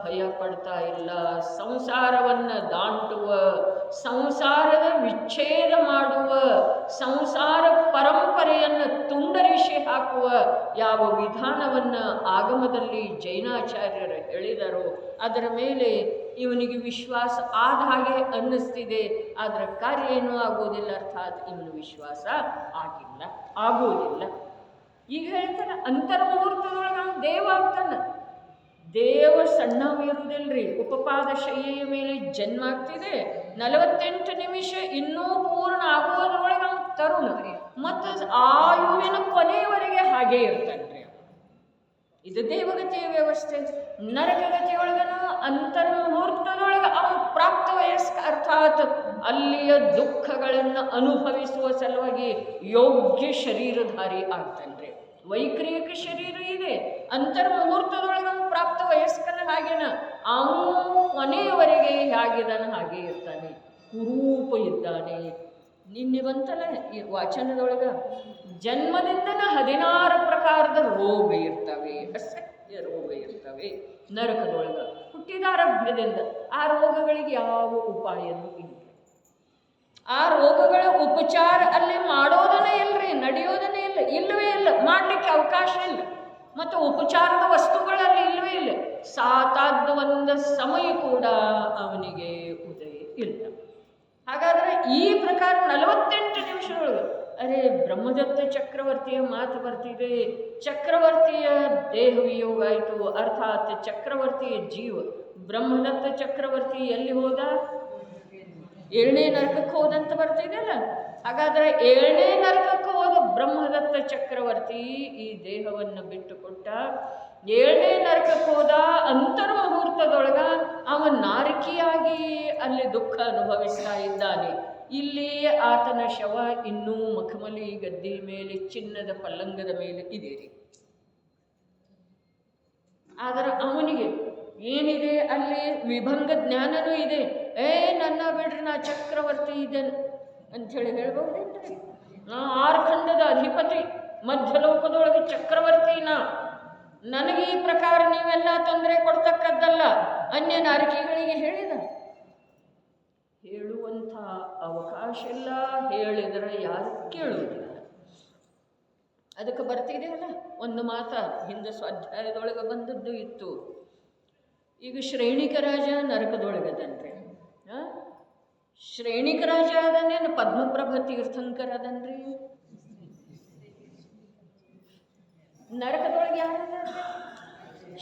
ಭಯ ಪಡ್ತಾ ಇಲ್ಲ. ಸಂಸಾರವನ್ನು ದಾಟುವ, ಸಂಸಾರದ ವಿಚ್ಛೇದ ಮಾಡುವ, ಸಂಸಾರ ಪರಂಪರೆಯನ್ನು ತುಂಡರಿಸಿ ಹಾಕುವ ಯಾವ ವಿಧಾನವನ್ನು ಆಗಮದಲ್ಲಿ ಜೈನಾಚಾರ್ಯರು ಹೇಳಿದರೋ ಅದರ ಮೇಲೆ ಇವನಿಗೆ ವಿಶ್ವಾಸ ಆದ ಹಾಗೆ ಅನ್ನಿಸ್ತಿದೆ. ಅದರ ಕಾರ್ಯ ಏನೂ ಆಗೋದಿಲ್ಲ, ಅರ್ಥಾತ್ ಇವನು ವಿಶ್ವಾಸ ಆಗೋದಿಲ್ಲ. ಈಗ ಹೇಳ್ತಾನೆ ಅಂತರ್ಮುಹೂರ್ತದೊಳಗೆ ಅವನು ದೇವ ಆಗ್ತಾನೆ. ದೇವ ಸಣ್ಣವಿರುವುದಿಲ್ರಿ, ಉಪಪಾದ ಶಯ್ಯೆಯ ಮೇಲೆ ಜನ್ಮ ಆಗ್ತಿದೆ, 48 ನಿಮಿಷ ಇನ್ನೂ ಪೂರ್ಣ ಆಗುವುದರೊಳಗೆ ಅವನು ತರುಣ, ಮತ್ತು ಆಯುವಿನ ಕೊನೆಯವರೆಗೆ ಹಾಗೇ ಇರ್ತಾನ್ರಿ. ಇದು ದೇವಗತಿಯ ವ್ಯವಸ್ಥೆ. ನರಕಗತಿಯೊಳಗನು ಅಂತರ್ಮುಹೂರ್ತದೊಳಗೆ ಅವನು ಪ್ರಾಪ್ತ ವಯಸ್ಕ, ಅರ್ಥಾತ್ ಅಲ್ಲಿಯ ದುಃಖಗಳನ್ನು ಅನುಭವಿಸುವ ಸಲುವಾಗಿ ಯೋಗ್ಯ ಶರೀರಧಾರಿ ಆಗ್ತಾನ್ರಿ. ವೈಕ್ರಿಯಕ ಶರೀರ ಇದೆ, ಅಂತರ್ಮುಹೂರ್ತದೊಳಗೆ ಅವನು ಪ್ರಾಪ್ತ ವಯಸ್ಕನ ಹಾಗೇನ ಅವನು ಕೊನೆಯವರೆಗೆ ಹೇಗಿದ್ದಾನೆ ಹಾಗೆ ಇರ್ತಾನೆ, ಕುರೂಪ ಇದ್ದಾನೆ. ನಿನ್ನೆ ಬಂತಲ್ಲ ಈ ವಾಚನದೊಳಗೆ, ಜನ್ಮದಿಂದನ 16 ಪ್ರಕಾರದ ರೋಗ ಇರ್ತವೆ, ಅಸಹ್ಯ ರೋಗ ಇರ್ತವೆ ನರಕದೊಳಗೆ ಹುಟ್ಟಿದಾರಭ್ಯದಿಂದ. ಆ ರೋಗಗಳಿಗೆ ಯಾವ ಉಪಾಯನೂ ಇಲ್ಲ. ಆ ರೋಗಗಳ ಉಪಚಾರ ಅಲ್ಲಿ ಮಾಡೋದನ್ನೇ ಇಲ್ಲರಿ, ನಡೆಯೋದನ್ನೇ ಇಲ್ಲ, ಇಲ್ಲವೇ ಇಲ್ಲ, ಮಾಡಲಿಕ್ಕೆ ಅವಕಾಶ ಇಲ್ಲ. ಮತ್ತು ಉಪಚಾರದ ವಸ್ತುಗಳಲ್ಲಿ ಇಲ್ಲವೇ ಇಲ್ಲ. ಸಾತಾದ ಒಂದು ಸಮಯ ಕೂಡ ಅವನಿಗೆ ಉದಯ ಇಲ್ಲ. ಹಾಗಾದರೆ ಈ ಪ್ರಕಾರ 48 ನಿಮಿಷದೊಳಗೆ ಬ್ರಹ್ಮದತ್ತ ಚಕ್ರವರ್ತಿಯ ಮಾತು ಬರ್ತಿದೆ. ಚಕ್ರವರ್ತಿಯ ದೇಹ ವಿಯೋಗ ಆಯಿತು, ಅರ್ಥಾತ್ ಚಕ್ರವರ್ತಿಯ ಜೀವ. ಬ್ರಹ್ಮದತ್ತ ಚಕ್ರವರ್ತಿ ಎಲ್ಲಿ ಹೋದ? 7ನೇ ನರಕಕ್ಕೆ ಹೋದಂತ ಬರ್ತಿದೆಯಲ್ಲ. ಹಾಗಾದರೆ 7ನೇ ನರಕಕ್ಕೆ ಹೋದ ಬ್ರಹ್ಮದತ್ತ ಚಕ್ರವರ್ತಿ ಈ ದೇಹವನ್ನು ಬಿಟ್ಟುಕೊಟ್ಟ. 7ನೇ ನರಕಕ್ಕೆ ಹೋದ ಅಂತರ್ಮುಹೂರ್ತದೊಳಗ ಅವನ ನಾರಕಿಯಾಗಿ ಅಲ್ಲಿ ದುಃಖ ಅನುಭವಿಸ್ತಾ ಇದ್ದಾನೆ. ಇಲ್ಲಿ ಆತನ ಶವ ಇನ್ನೂ ಮಖಮಲಿ ಗದ್ದೆ ಮೇಲೆ, ಚಿನ್ನದ ಪಲ್ಲಂಗದ ಮೇಲೆ ಇದೆ ರೀ. ಆದರೆ ಅವನಿಗೆ ಏನಿದೆ ಅಲ್ಲಿ ವಿಭಂಗ ಜ್ಞಾನನೂ ಇದೆ. ನನ್ನ ಬಿಡ್ರಿ, ನಾ ಚಕ್ರವರ್ತಿ ಇದ್ದೇನೆ ಅಂಥೇಳಿ ಹೇಳ್ಬಹುದೇನ್ರಿ? ನಾ 6 ಖಂಡದ ಅಧಿಪತಿ, ಮಧ್ಯಲೋಕದೊಳಗೆ ಚಕ್ರವರ್ತಿ ನನಗೆ ಈ ಪ್ರಕಾರ ನೀವೆಲ್ಲ ತೊಂದರೆ ಕೊಡ್ತಕ್ಕದ್ದಲ್ಲ ಅನ್ಯ ನಾರಕಿಗಳಿಗೆ ಹೇಳಿದ. ಹೇಳುವಂಥ ಅವಕಾಶ ಇಲ್ಲ, ಹೇಳಿದರೆ ಯಾರು ಕೇಳುವುದಿಲ್ಲ. ಅದಕ್ಕೆ ಬರ್ತಿದೆಯಲ್ಲ ಒಂದು ಮಾತ, ಹಿಂದೆ ಸ್ವಾಧ್ಯಾಯದೊಳಗೆ ಬಂದದ್ದು ಇತ್ತು. ಈಗ ಶ್ರೇಣಿಕ ರಾಜ ನರಕದೊಳಗದನ್ರಿ. ಶ್ರೇಣಿಕ ರಾಜ ಅದನ್ನೇನು ಪದ್ಮಪ್ರಭ ತೀರ್ಥಂಕರ್ ಅದನ್ರಿ. ನರಕದೊಳಗೆ ಯಾರದ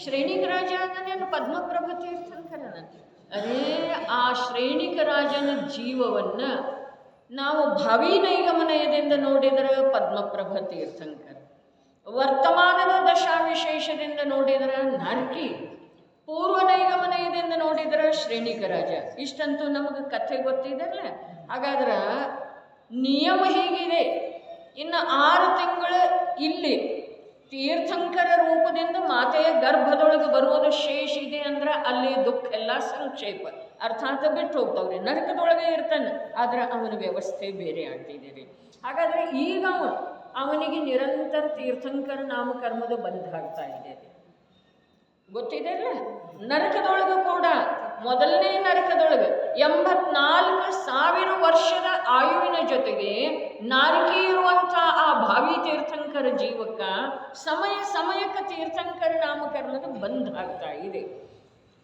ಶ್ರೇಣಿಕ ರಾಜ ಅಂದನೇನು ಪದ್ಮಪ್ರಭ ತೀರ್ಥಂಕರನ. ಅದೇ ಆ ಶ್ರೇಣಿಕ ರಾಜನ ಜೀವವನ್ನ ನಾವು ಭಾವಿ ನೈಗಮನಯದಿಂದ ನೋಡಿದರೆ ಪದ್ಮಪ್ರಭ ತೀರ್ಥಂಕರ, ವರ್ತಮಾನದ ದಶಾವಿಶೇಷದಿಂದ ನೋಡಿದರೆ ನಾರ್ಕಿ, ಪೂರ್ವ ನೈಗಮನಯದಿಂದ ನೋಡಿದರೆ ಶ್ರೇಣಿಕ ರಾಜ. ಇಷ್ಟಂತೂ ನಮಗೆ ಕಥೆ ಗೊತ್ತಿದೆಲ್ಲ. ಹಾಗಾದ್ರೆ ನಿಯಮ ಹೀಗಿದೆ. ಇನ್ನು 6 ತಿಂಗಳು ಇಲ್ಲಿ ತೀರ್ಥಂಕರ ರೂಪದಿಂದ ಮಾತೆಯ ಗರ್ಭದೊಳಗೆ ಬರುವುದು ಶೇಷ ಇದೆ ಅಂದ್ರೆ ಅಲ್ಲಿ ದುಃಖ ಎಲ್ಲ ಸಂಕ್ಷೇಪ ಅರ್ಥಾತ್ ಬಿಟ್ಟು ಹೋಗ್ತಾವ್ರಿ. ನರಕದೊಳಗೆ ಇರ್ತಾನೆ, ಆದ್ರೆ ಅವನ ವ್ಯವಸ್ಥೆ ಬೇರೆ ಆಗ್ತಿದೆ. ಹಾಗಾದ್ರೆ ಈಗ ಅವನಿಗೆ ನಿರಂತರ ತೀರ್ಥಂಕರ ನಾಮಕರ್ಮದ ಬಂಧ ಆಗ್ತಾ ಇದೆ. ಗೊತ್ತಿದೆ ಅಲ್ಲ. ನರಕದೊಳಗೂ ಕೂಡ ಮೊದಲನೇ ನರಕದೊಳಗೆ 84,000 ವರ್ಷದ ಆಯುವಿನ ಜೊತೆಗೆ ನಾರಕಿ ಇರುವಂಥ ಆ ಭಾವಿ ತೀರ್ಥಂಕರ ಜೀವಕ್ಕ ಸಮಯಕ್ಕೆ ತೀರ್ಥಂಕರ ನಾಮಕರಣದ ಬಂಧ ಆಗ್ತಾ ಇದೆ.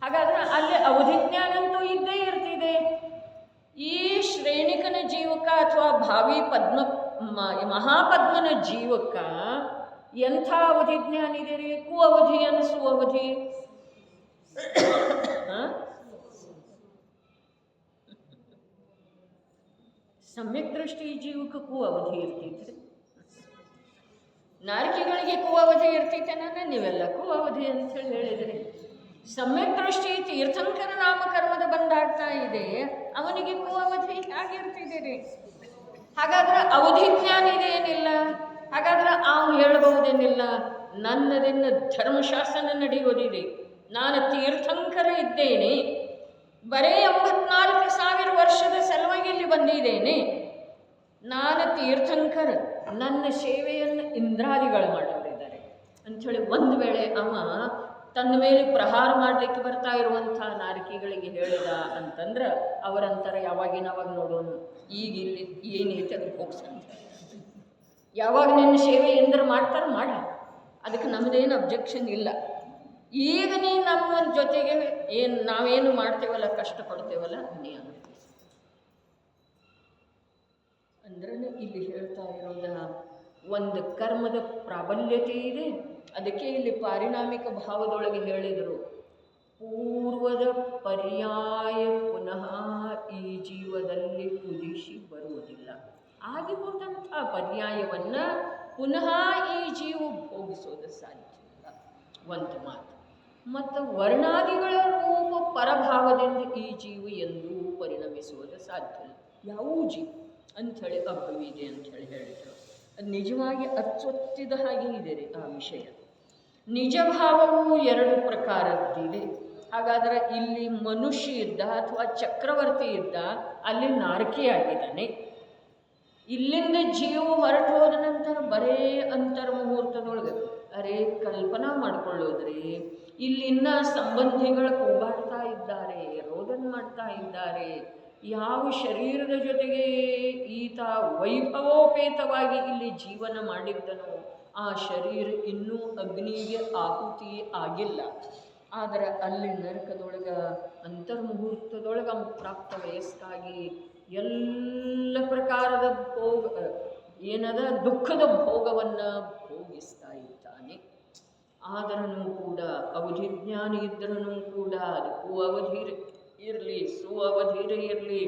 ಹಾಗಾದ್ರೆ ಅಲ್ಲಿ ಅವಧಿಜ್ಞಾನಂತೂ ಇದ್ದೇ ಇರ್ತಿದೆ. ಈ ಶ್ರೇಣಿಕನ ಜೀವಕ್ಕ ಅಥವಾ ಭಾವಿ ಮಹಾಪದ್ಮನ ಜೀವಕ್ಕ ಎಂಥ ಅವಧಿಜ್ಞಾನ ಇದೆ ರೀ? ಅವಧಿ ಅನಿಸುವ ಅವಧಿ. ಸಮ್ಯಕ್ ದೃಷ್ಟಿ ಜೀವಕ್ಕೂ ಅವಧಿ ಇರ್ತಿದ್ರಿ. ನಾರಕಿಗಳಿಗೆ ಅವಧಿ ಇರ್ತೈತೆ ನೀವೆಲ್ಲ ಅವಧಿ ಅಂತ ಹೇಳಿ ಹೇಳಿದ್ರಿ. ಸಮ್ಯಕ್ ದೃಷ್ಟಿ ತೀರ್ಥಂಕರ ನಾಮಕರ್ಮದ ಬಂದಾಗ್ತಾ ಇದೆ, ಅವನಿಗೆ ಅವಧಿ ಆಗಿರ್ತಿದ್ದೀರಿ. ಹಾಗಾದ್ರೆ ಅವಧಿ ಜ್ಞಾನ ಇದೆ ಏನಿಲ್ಲ. ಹಾಗಾದ್ರೆ ಅವನು ಹೇಳಬಹುದೇನಿಲ್ಲ, ನನ್ನದನ್ನ ಧರ್ಮಶಾಸ್ತ್ರ ನಡೆಯೋದಿದೆ, ನಾನು ತೀರ್ಥಂಕರ ಇದ್ದೇನೆ, ಬರೇ 84,000 ವರ್ಷದ ಸಲುವಾಗಿ ಇಲ್ಲಿ ಬಂದಿದ್ದೇನೆ, ನಾನು ತೀರ್ಥಂಕರ, ನನ್ನ ಸೇವೆಯನ್ನು ಇಂದ್ರಾದಿಗಳು ಮಾಡೋರಿದ್ದಾರೆ ಅಂಥೇಳಿ ಒಂದು ವೇಳೆ ಅವ ತನ್ನ ಮೇಲೆ ಪ್ರಹಾರ ಮಾಡಲಿಕ್ಕೆ ಬರ್ತಾ ಇರುವಂಥ ನಾರಕಿಗಳಿಗೆ ಹೇಳಿದ ಅಂತಂದ್ರೆ ಅವರಂತರ ಯಾವಾಗ ನೋಡೋಣ, ಈಗ ಇಲ್ಲಿ ಏನೈತೆ ಅದಕ್ಕೆ ಹೋಗ್ಸಂತ, ಯಾವಾಗ ನಿನ್ನ ಸೇವೆ ಎಂದ್ರೆ ಮಾಡ್ತಾರೆ ಮಾಡಿ, ಅದಕ್ಕೆ ನಮ್ಮದೇನು ಅಬ್ಜೆಕ್ಷನ್ ಇಲ್ಲ. ಈಗ ನೀ ನಮ್ಮ ಜೊತೆಗೆ ನಾವೇನು ಮಾಡ್ತೇವಲ್ಲ, ಕಷ್ಟಪಡ್ತೇವಲ್ಲ, ನೀ ಅಂದ್ರೆ ಇಲ್ಲಿ ಹೇಳ್ತಾ ಇರೋದ ಒಂದು ಕರ್ಮದ ಪ್ರಾಬಲ್ಯತೆ ಇದೆ. ಅದಕ್ಕೆ ಇಲ್ಲಿ ಪಾರಿಣಾಮಿಕ ಭಾವದೊಳಗೆ ಹೇಳಿದರು, ಪೂರ್ವದ ಪರ್ಯಾಯ ಪುನಃ ಈ ಜೀವದಲ್ಲಿ ಉದಿಸಿ ಬರುವುದಿಲ್ಲ. ಆಗಿ ಹೋದಂಥ ಪರ್ಯಾಯವನ್ನು ಪುನಃ ಈ ಜೀವ ಭೋಗಿಸೋದು ಸಾಧ್ಯ ಇಲ್ಲ ಒಂದು ಮಾತು. ಮತ್ತು ವರ್ಣಾದಿಗಳ ರೂಪ ಪರಭಾವದಿಂದ ಈ ಜೀವ ಎಂದೂ ಪರಿಣಮಿಸುವುದು ಸಾಧ್ಯ ಇಲ್ಲ. ಯಾವ ಜೀವ ಅಂಥೇಳಿ ಅಭವಿದೆ ಅಂಥೇಳಿ ಹೇಳಿದರು. ಅದು ನಿಜವಾಗಿ ಅಚ್ಚೊತ್ತಿದ ಹಾಗೆ ಇದೆ ರೀ ಆ ವಿಷಯ. ನಿಜ ಭಾವವು 2 ಪ್ರಕಾರದ್ದಿದೆ. ಹಾಗಾದರೆ ಇಲ್ಲಿ ಮನುಷ್ಯ ಇದ್ದ ಅಥವಾ ಚಕ್ರವರ್ತಿ ಇದ್ದ, ಅಲ್ಲಿ ನಾರಕಿ ಆಗಿದ್ದಾನೆ. ಇಲ್ಲಿಂದ ಜೀವ ಹೊರಟು ಹೋದ ನಂತರ ಬರೇ ಅಂತರ್ಮುಹೂರ್ತದೊಳಗೆ ಅರೆ ಕಲ್ಪನಾ ಮಾಡ್ಕೊಳ್ಳೋದ್ರಿ, ಇಲ್ಲಿನ್ನ ಸಂಬಂಧಿಗಳು ಕೂಗಾಡ್ತಾ ಇದ್ದಾರೆ, ರೋದನ ಮಾಡ್ತಾ ಇದ್ದಾರೆ. ಯಾವ ಶರೀರದ ಜೊತೆಗೆ ಈತ ವೈಭವೋಪೇತವಾಗಿ ಇಲ್ಲಿ ಜೀವನ ಮಾಡಿದ್ದನೋ ಆ ಶರೀರ ಇನ್ನೂ ಅಗ್ನಿಗೆ ಆಹುತಿ ಆಗಿಲ್ಲ. ಆದರೆ ಅಲ್ಲಿ ನರಕದೊಳಗೆ ಅಂತರ್ಮುಹೂರ್ತದೊಳಗೆ ಪ್ರಾಪ್ತ ವಯಸ್ಕಾಗಿ ಎಲ್ಲ ಪ್ರಕಾರದ ಏನದ ದುಃಖದ ಭೋಗವನ್ನು ಭೋಗಿಸ್ತಾ ಇದ್ದಾನೆ. ಆದರೂ ಕೂಡ ಅವಧಿಜ್ಞಾನ ಇದ್ರೂ ಕೂಡ ಅದಕ್ಕೂ ಅವಧಿ ಇರಲಿ, ಸುವವಧಿರ ಇರಲಿ.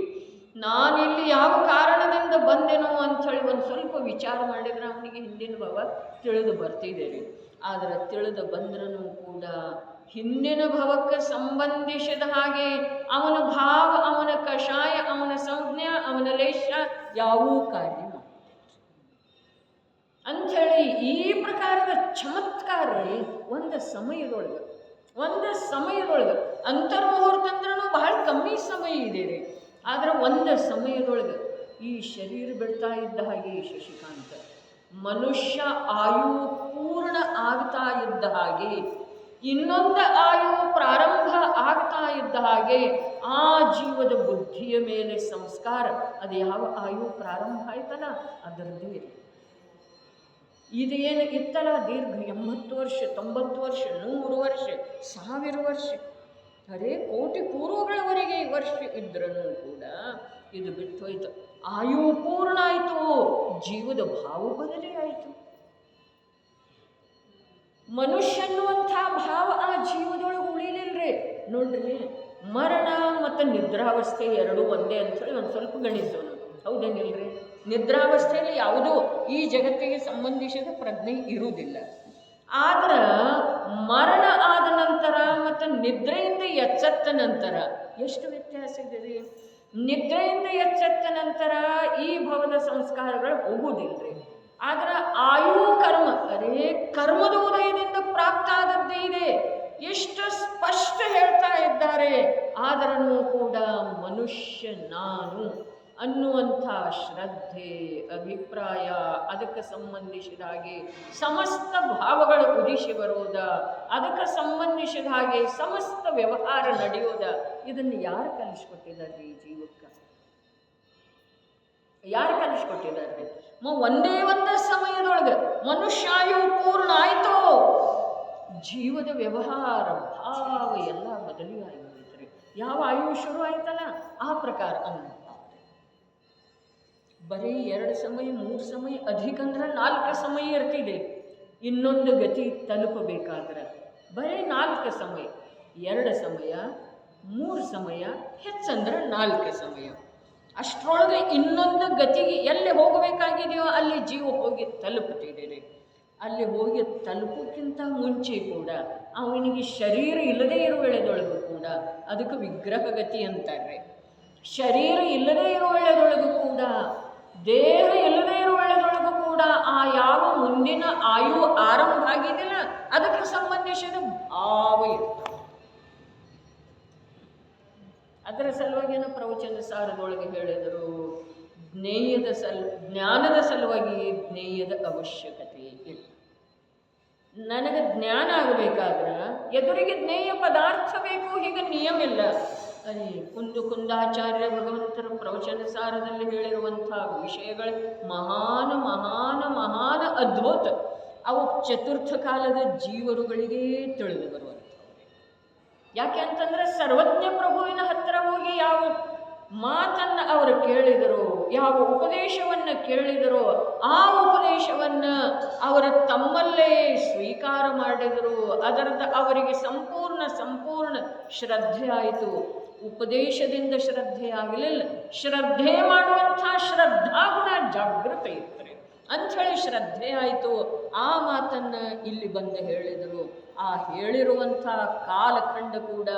ನಾನಿಲ್ಲಿ ಯಾವ ಕಾರಣದಿಂದ ಬಂದೆನೋ ಅಂಥೇಳಿ ಒಂದು ಸ್ವಲ್ಪ ವಿಚಾರ ಮಾಡಿದ್ರೆ ಅವನಿಗೆ ಹಿಂದಿನ ಭಾವ ತಿಳಿದು ಬರ್ತಿದೆ ರೀ. ಆದರೆ ತಿಳಿದು ಬಂದ್ರೂ ಕೂಡ ಹಿಂದಿನ ಭವಕ್ಕೆ ಸಂಬಂಧಿಸಿದ ಹಾಗೆ ಅವನ ಭಾವ, ಅವನ ಕಷಾಯ, ಅವನ ಸಂಜ್ಞಾ, ಅವನ ಲೇಷ ಯಾವೂ ಕಾರ್ಯ ಅಂಥೇಳಿ ಈ ಪ್ರಕಾರದ ಚಮತ್ಕಾರ ಒಂದು ಸಮಯದೊಳಗೆ ಅಂತರ್ಮುಹೂರ್ತ ಅಂದ್ರೂ ಬಹಳ ಕಮ್ಮಿ ಸಮಯ ಇದೆ ರೀ. ಆದರೆ ಒಂದು ಸಮಯದೊಳಗೆ ಈ ಶರೀರ ಬಿಡ್ತಾ ಇದ್ದ ಹಾಗೆ ಶಶಿಕಾಂತ ಮನುಷ್ಯ ಆಯು ಪೂರ್ಣ ಆಗ್ತಾ ಇದ್ದ ಹಾಗೆ, ಇನ್ನೊಂದು ಆಯು ಪ್ರಾರಂಭ ಆಗ್ತಾ ಇದ್ದ ಹಾಗೆ ಆ ಜೀವದ ಬುದ್ಧಿಯ ಮೇಲೆ ಸಂಸ್ಕಾರ, ಅದು ಯಾವ ಆಯು ಪ್ರಾರಂಭ ಆಯ್ತಲ್ಲ ಅದರದ್ದೇ ಇದೆ. ಇದೇನು ಇತ್ತಲ್ಲ ದೀರ್ಘ 80 ವರ್ಷ, 90 ವರ್ಷ, 100 ವರ್ಷ, 1000 ವರ್ಷ, ಅರೆ ಕೋಟಿ ಪೂರ್ವಗಳವರೆಗೆ ವರ್ಷ ಇದ್ರೂ ಕೂಡ ಇದು ಬಿಟ್ಟು ಹೋಯ್ತು. ಆಯು ಪೂರ್ಣ ಆಯಿತು, ಜೀವದ ಭಾವ ಬದಲೇ ಆಯಿತು. ಮನುಷ್ಯನ್ನುವಂಥ ಭಾವ ಆ ಜೀವದೊಳಗೆ ಉಳಿಲಿಲ್ರಿ. ನೋಡ್ರಿ, ಮರಣ ಮತ್ತು ನಿದ್ರಾವಸ್ಥೆ ಎರಡೂ ಒಂದೇ ಅಂಥೇಳಿ ಒಂದು ಸ್ವಲ್ಪ ಗಣಿಸೋಣ, ಹೌದೇನಿಲ್ರಿ? ನಿದ್ರಾವಸ್ಥೆಯಲ್ಲಿ ಯಾವುದೂ ಈ ಜಗತ್ತಿಗೆ ಸಂಬಂಧಿಸಿದ ಪ್ರಜ್ಞೆ ಇರುವುದಿಲ್ಲ. ಆದ್ರೆ ಮರಣ ಆದ ನಂತರ ಮತ್ತು ನಿದ್ರೆಯಿಂದ ಎಚ್ಚೆತ್ತ ನಂತರ ಎಷ್ಟು ವ್ಯತ್ಯಾಸ ಇದೆ. ನಿದ್ರೆಯಿಂದ ಎಚ್ಚೆತ್ತ ನಂತರ ಈ ಭವದ ಸಂಸ್ಕಾರಗಳು ಹೋಗುವುದಿಲ್ಲರಿ. ಆದ್ರೆ ಆಯು ಕರ್ಮ, ಅದೇ ಕರ್ಮದ ಉದಯದಿಂದ ಪ್ರಾಪ್ತ ಆದದ್ದೇ ಇದೆ, ಎಷ್ಟು ಸ್ಪಷ್ಟ ಹೇಳ್ತಾ ಇದ್ದಾರೆ. ಆದರೂ ಕೂಡ ಮನುಷ್ಯ ನಾನು ಅನ್ನುವಂಥ ಶ್ರದ್ಧೆ, ಅಭಿಪ್ರಾಯ, ಅದಕ್ಕೆ ಸಂಬಂಧಿಸಿದ ಹಾಗೆ ಸಮಸ್ತ ಭಾವಗಳು ಉದಿಸಿ ಬರೋದ, ಅದಕ್ಕೆ ಸಂಬಂಧಿಸಿದ ಹಾಗೆ ಸಮಸ್ತ ವ್ಯವಹಾರ ನಡೆಯೋದ, ಇದನ್ನು ಯಾರು ಕಲಿಸ್ಕೊಟ್ಟಿದ್ದಾರೆ ಈ ಜೀವಕ್ಕೆ? ಯಾರು ಕಲಿಸ್ಕೊಟ್ಟಿದ್ದಾರೆ? ಒಂದೇ ಸಮಯದೊಳಗೆ ಮನುಷ್ಯಾಯು ಪೂರ್ಣ ಆಯ್ತೋ, ಜೀವದ ವ್ಯವಹಾರ ಭಾವ ಎಲ್ಲ ಬದಲಿ ಆಗಿಬಿಡ್ತಾರೆ. ಯಾವ ಆಯು ಶುರು ಆಯ್ತಲ್ಲ ಆ ಪ್ರಕಾರ ಬರೀ 2 ಸಮಯ 3 ಸಮಯ, ಅಧಿಕ ಅಂದ್ರೆ 4 ಸಮಯ ಇರ್ತಿದೆ. ಇನ್ನೊಂದು ಗತಿ ತಲುಪಬೇಕಾದ್ರೆ ಬರೀ 4 ಸಮಯ, 2 ಸಮಯ 3 ಸಮಯ, ಹೆಚ್ಚಂದ್ರೆ 4 ಸಮಯ. ಅಷ್ಟರೊಳಗೆ ಇನ್ನೊಂದು ಗತಿಗೆ ಎಲ್ಲಿ ಹೋಗಬೇಕಾಗಿದೆಯೋ ಅಲ್ಲಿ ಜೀವ ಹೋಗಿ ತಲುಪುತ್ತಿದೆ. ಅಲ್ಲಿ ಹೋಗಿ ತಲುಪೋಕ್ಕಿಂತ ಮುಂಚೆ ಕೂಡ ಅವನಿಗೆ ಶರೀರ ಇಲ್ಲದೇ ಇರುವ ವೇಳೆದೊಳಗೂ ಕೂಡ ಅದಕ್ಕೆ ವಿಗ್ರಹ ಗತಿ ಅಂತಾರೆ. ಶರೀರ ಇಲ್ಲದೇ ಇರುವ ವೇಳೆದೊಳಗೂ ಕೂಡ, ದೇಹ ಇಲ್ಲದೇ ಇರುವ ವೇಳೆದೊಳಗೂ ಕೂಡ ಆ ಯಾವ ಮುಂದಿನ ಆಯು ಆರಂಭ ಆಗಿದೆಯಲ್ಲ ಅದಕ್ಕೆ ಸಂಬಂಧಿಸಿದ ಭಾವ ಇರ್ತದೆ. ಅದರ ಸಲುವಾಗಿನ ಪ್ರವಚನ ಸಾರದೊಳಗೆ ಹೇಳಿದರು, ಜ್ಞಾನದ ಸಲುವಾಗಿ ಜ್ಞೇಯದ ಅವಶ್ಯಕತೆ ಇಲ್ಲ. ನನಗೆ ಜ್ಞಾನ ಆಗಬೇಕಾದ್ರೆ ಎದುರಿಗೆ ಜ್ಞೇಯ ಪದಾರ್ಥ ಬೇಕು, ಹೀಗೆ ನಿಯಮ ಇಲ್ಲ. ಕುಂದಾಚಾರ್ಯ ಭಗವಂತರ ಪ್ರವಚನ ಸಾರದಲ್ಲಿ ಹೇಳಿರುವಂಥ ವಿಷಯಗಳು ಮಹಾನ್ ಮಹಾನ್ ಮಹಾನ್ ಅದ್ಭುತ. ಅವು ಚತುರ್ಥ ಕಾಲದ ಜೀವರುಗಳಿಗೆ ತಿಳಿದು ಬರುವಂಥವು. ಯಾಕೆ ಅಂತಂದ್ರೆ ಸರ್ವಜ್ಞ ಪ್ರಭುವಿನ ಹತ್ತಿರ ಹೋಗಿ ಯಾವ ಮಾತನ್ನು ಅವರು ಕೇಳಿದರು, ಯಾವ ಉಪದೇಶವನ್ನು ಕೇಳಿದರೋ ಆ ಉಪದೇಶವನ್ನು ಅವರ ತಮ್ಮಲ್ಲೇ ಸ್ವೀಕಾರ ಮಾಡಿದರು. ಅದರದ ಅವರಿಗೆ ಸಂಪೂರ್ಣ ಶ್ರದ್ಧೆ ಆಯಿತು. ಉಪದೇಶದಿಂದ ಶ್ರದ್ಧೆ ಆಗಲಿಲ್ಲ, ಶ್ರದ್ಧೆ ಮಾಡುವಂಥ ಶ್ರದ್ಧಾಗುಣ ಜಾಗೃತ ಇರ್ತಾರೆ ಅಂಥೇಳಿ ಶ್ರದ್ಧೆ ಆಯಿತು. ಆ ಮಾತನ್ನು ಇಲ್ಲಿ ಬಂದು ಹೇಳಿದರು. ಆ ಹೇಳಿರುವಂಥ ಕಾಲಖಂಡ ಕೂಡ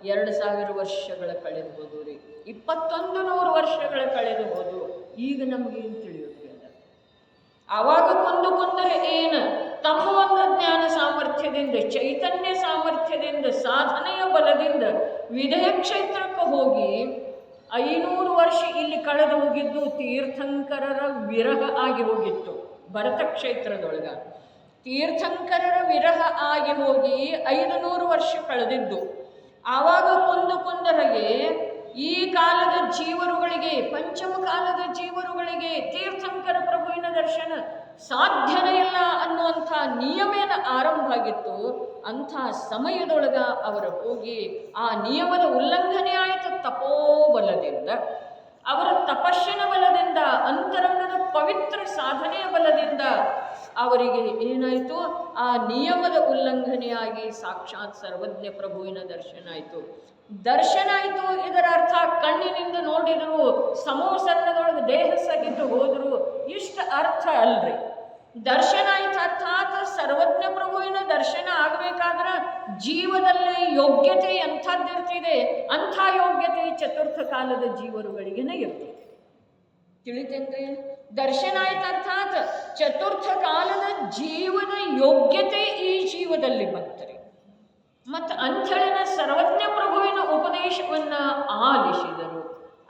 2000 ವರ್ಷಗಳ ಕಳೆದು ಹೋದು ರೀ, 2100 ವರ್ಷಗಳ ಕಳೆದು ಹೋದು. ಈಗ ನಮಗೇನು ತಿಳಿಯೋದ್ರಿ ಅದ? ಆವಾಗ ಕೊಂದರೆ ಏನು? ತಮ್ಮ ಒಂದು ಜ್ಞಾನ ಸಾಮರ್ಥ್ಯದಿಂದ, ಚೈತನ್ಯ ಸಾಮರ್ಥ್ಯದಿಂದ, ಸಾಧನೆಯ ಬಲದಿಂದ ವಿಧೇಯ ಕ್ಷೇತ್ರಕ್ಕೆ ಹೋಗಿ 500 ವರ್ಷ ಇಲ್ಲಿ ಕಳೆದು ಹೋಗಿದ್ದು ತೀರ್ಥಂಕರರ ವಿರಹ ಆಗಿ ಹೋಗಿತ್ತು. ಭರತ ಕ್ಷೇತ್ರದೊಳಗ ತೀರ್ಥಂಕರರ ವಿರಹ ಆಗಿ ಹೋಗಿ 500 ವರ್ಷ ಕಳೆದಿದ್ದು. ಆವಾಗ ಕುಂದರಗೆ ಈ ಕಾಲದ ಜೀವರುಗಳಿಗೆ, ಪಂಚಮ ಕಾಲದ ಜೀವರುಗಳಿಗೆ ತೀರ್ಥಂಕರ ಪ್ರಭುವಿನ ದರ್ಶನ ಸಾಧ್ಯನೇ ಇಲ್ಲ ಅನ್ನುವಂಥ ನಿಯಮೇನ ಆರಂಭ ಆಗಿತ್ತು. ಅಂಥ ಸಮಯದೊಳಗ ಅವರು ಹೋಗಿ ಆ ನಿಯಮದ ಉಲ್ಲಂಘನೆ ಆಯಿತು ತಪೋಬಲದಿಂದ, ಅವರ ತಪಸ್ಸಿನ ಬಲದಿಂದ, ಅಂತರಂಗದ ಪವಿತ್ರ ಸಾಧನೆಯ ಬಲದಿಂದ ಅವರಿಗೆ ಏನಾಯಿತು? ಆ ನಿಯಮದ ಉಲ್ಲಂಘನೆಯಾಗಿ ಸಾಕ್ಷಾತ್ ಸರ್ವಜ್ಞ ಪ್ರಭುವಿನ ದರ್ಶನ ಆಯಿತು. ಇದರ ಅರ್ಥ ಕಣ್ಣಿನಿಂದ ನೋಡಿದರು, ಸಮೋಸನ್ನದೊಳಗೆ ದೇಹ ಸಹಿತ ಹೋದರು, ಇಷ್ಟ ಅರ್ಥ ಅಲ್ರಿ. ದರ್ಶನ ಆಯ್ತು ಅರ್ಥಾತ್ ಸರ್ವಜ್ಞ ಪ್ರಭುವಿನ ದರ್ಶನ ಆಗಬೇಕಾದ್ರೆ ಜೀವದಲ್ಲಿ ಯೋಗ್ಯತೆ ಎಂಥದ್ದಿರ್ತಿದೆ, ಅಂಥ ಯೋಗ್ಯತೆ ಚತುರ್ಥ ಕಾಲದ ಜೀವರುಗಳಿಗೇನೆ ಇರ್ತದೆ. ತಿಳಿತೇನ್ರಿ? ದರ್ಶನ ಆಯ್ತು ಅರ್ಥಾತ್ ಚತುರ್ಥ ಕಾಲದ ಜೀವದ ಯೋಗ್ಯತೆ ಈ ಜೀವದಲ್ಲಿ ಬರ್ತಾರೆ. ಮತ್ತು ಅಂಥೇಳಿನ ಸರ್ವಜ್ಞ ಪ್ರಭುವಿನ ಉಪದೇಶವನ್ನು ಆಲಿಸಿದರು.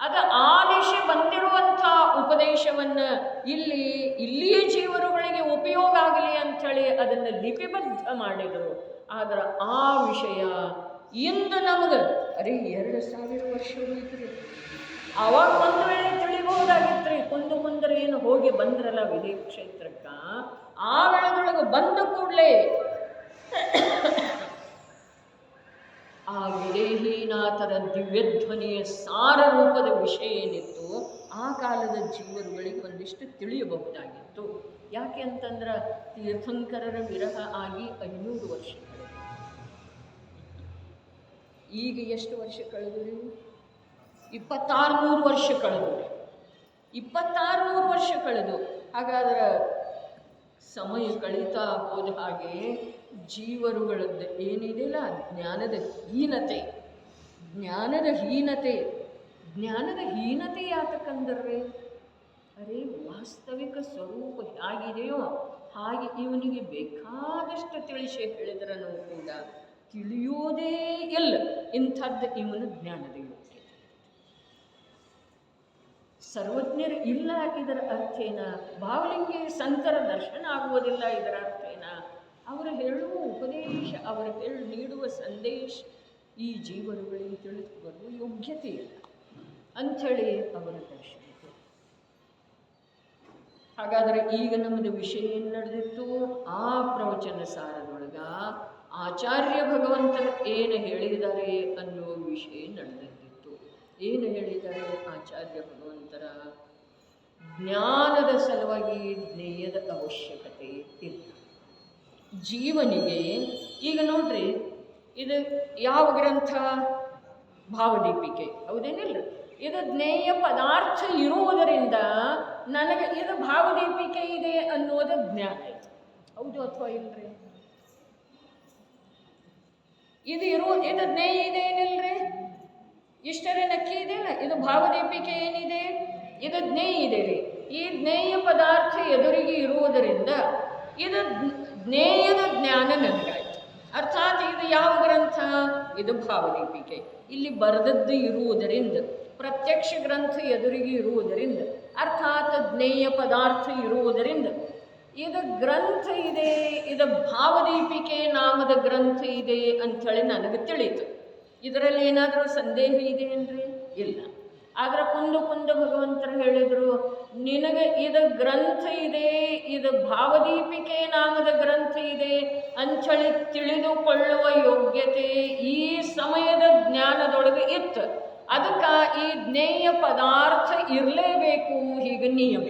ಅದು ಆಲಿಸಿ ಬಂದಿರುವಂಥ ಉಪದೇಶವನ್ನು ಇಲ್ಲಿಯೇ ಜೀವರುಗಳಿಗೆ ಉಪಯೋಗ ಆಗಲಿ ಅಂಥೇಳಿ ಅದನ್ನು ಲಿಪಿಬದ್ಧ ಮಾಡಿದರು. ಆದರೆ ಆ ವಿಷಯ ಇಂದು ನಮಗೆ 2000 ವರ್ಷ ಹೋಯ್ತು. ಅವಾಗ ಒಂದು ವೇಳೆ ತಿಳಿಬಹುದಾಗಿತ್ತು. ಕುಂದರೆ ಏನು ಹೋಗಿ ಬಂದ್ರಲ್ಲ ವಿಧೇಯ ಕ್ಷೇತ್ರಕ್ಕೆ, ಆ ವೇಳೆದೊಳಗೆ ಬಂದ ಕೂಡಲೇ ಆ ವಿದೇಹಿನಾಥರ ದಿವ್ಯಧ್ವನಿಯ ಸಾರ ರೂಪದ ವಿಷಯ ಏನಿತ್ತು ಆ ಕಾಲದ ಜೀವರುಗಳಿಗೆ ಒಂದಿಷ್ಟು ತಿಳಿಯಬಹುದಾಗಿತ್ತು. ಯಾಕೆ ಅಂತಂದ್ರೆ ತೀರ್ಥಂಕರರ ವಿರಹ ಆಗಿ 500 ವರ್ಷ ಕಳೆದು. ಈಗ ಎಷ್ಟು ವರ್ಷ ಕಳೆದು? 2600 ವರ್ಷ ಕಳೆದು. 2600 ವರ್ಷ ಕಳೆದು. ಹಾಗಾದ್ರೆ ಸಮಯ ಕಳೀತಾ ಹೋದ ಹಾಗೆ ಜೀವರುಗಳದ್ದು ಏನಿದೆಯಲ್ಲ ಜ್ಞಾನದ ಹೀನತೆ, ಜ್ಞಾನದ ಹೀನತೆ ಯಾತಕ್ಕಂದ್ರೆ ಅರೆ ವಾಸ್ತವಿಕ ಸ್ವರೂಪ ಹೇಗಿದೆಯೋ ಹಾಗೆ ಇವನಿಗೆ ಬೇಕಾದಷ್ಟು ತಿಳಿಸಿ ಹೇಳಿದ್ರೂ ಕೂಡ ತಿಳಿಯೋದೇ ಇಲ್ಲ. ಇಂಥದ್ದು ಇವನ ಜ್ಞಾನದ ಯೋಗ್ಯತೆ. ಸರ್ವಜ್ಞರು ಇಲ್ಲ ಇದರ ಅರ್ಥೇನ? ಭಾವಲಿಂಗಿ ಸಂತರ ದರ್ಶನ ಆಗುವುದಿಲ್ಲ ಇದರ ಅರ್ಥೇನ? ಅವರು ಹೇಳುವ ಉಪದೇಶ, ಅವರು ನೀಡುವ ಸಂದೇಶ ಈ ಜೀವರುಗಳಿಗೆ ತಿಳಿದುಕೊಳ್ಳುವ ಯೋಗ್ಯತೆ ಇಲ್ಲ ಅಂಥೇಳಿ ಅವರ ದರ್ಶನ. ಹಾಗಾದರೆ ಈಗ ನಮ್ಮದು ವಿಷಯ ಏನು ನಡೆದಿತ್ತು? ಆ ಪ್ರವಚನ ಸಾರದೊಳಗ ಆಚಾರ್ಯ ಭಗವಂತರು ಏನು ಹೇಳಿದ್ದಾರೆ ಅನ್ನುವ ವಿಷಯ ನಡೆದಿತ್ತು. ಏನು ಹೇಳಿದ್ದಾರೆ ಆಚಾರ್ಯ ಭಗವಂತರ? ಜ್ಞಾನದ ಸಲುವಾಗಿ ಜ್ಞೇಯದ ಅವಶ್ಯಕತೆ ಇಲ್ಲ ಜೀವನಿಗೆ. ಈಗ ನೋಡ್ರಿ, ಇದು ಯಾವ ಗ್ರಂಥ? ಭಾವದೀಪಿಕೆ, ಹೌದೇನಿಲ್ಲ? ಇದು ಜ್ಞೇಯ ಪದಾರ್ಥ ಇರುವುದರಿಂದ ನನಗೆ ಇದು ಭಾವದೀಪಿಕೆ ಇದೆ ಅನ್ನೋದು ಜ್ಞಾನ ಇದೆ. ಹೌದು ಅಥವಾ ಇಲ್ರಿ? ಇದು ಜ್ಞೇಯ ಇದೆ ಏನಿಲ್ರಿ? ಇಷ್ಟರೇ ನಕ್ಕಿ ಇದೆಯಲ್ಲ, ಇದು ಭಾವದೀಪಿಕೆ ಏನಿದೆ? ಇದು ಜ್ಞೇಯ ಇದೆ ರೀ. ಈ ಜ್ಞೇಯ ಪದಾರ್ಥ ಎದುರಿಗೆ ಇರುವುದರಿಂದ ಇದು ಜ್ಞೇಯದ ಜ್ಞಾನ ನನಗಾಯ್ತು. ಅರ್ಥಾತ್ ಇದು ಯಾವ ಗ್ರಂಥ? ಇದು ಭಾವದೀಪಿಕೆ. ಇಲ್ಲಿ ಬರೆದದ್ದು ಇರುವುದರಿಂದ, ಪ್ರತ್ಯಕ್ಷ ಗ್ರಂಥ ಎದುರಿಗೆ ಇರುವುದರಿಂದ, ಅರ್ಥಾತ್ ಜ್ಞೇಯ ಪದಾರ್ಥ ಇರುವುದರಿಂದ ಇದು ಗ್ರಂಥ ಇದೆ, ಇದು ಭಾವದೀಪಿಕೆ ನಾಮದ ಗ್ರಂಥ ಇದೆ ಅಂಥೇಳಿ ನನಗೆ ತಿಳಿಯಿತು. ಇದರಲ್ಲಿ ಏನಾದರೂ ಸಂದೇಹ ಇದೆ ಏನ್ರಿ? ಇಲ್ಲ. ಆದರೆ ಕುಂದು ಭಗವಂತರು ಹೇಳಿದರು, ನಿನಗೆ ಇದು ಗ್ರಂಥ ಇದೆ, ಇದು ಭಾವದೀಪಿಕೆ ನಾಮದ ಗ್ರಂಥ ಇದೆ ಅಂಥೇಳಿ ತಿಳಿದುಕೊಳ್ಳುವ ಯೋಗ್ಯತೆ ಈ ಸಮಯದ ಜ್ಞಾನದೊಳಗೆ ಇತ್ತು. ಅದಕ್ಕೆ ಈ ಜ್ಞೇಯ ಪದಾರ್ಥ ಇರಲೇಬೇಕು, ಹೀಗೆ ನಿಯಮ.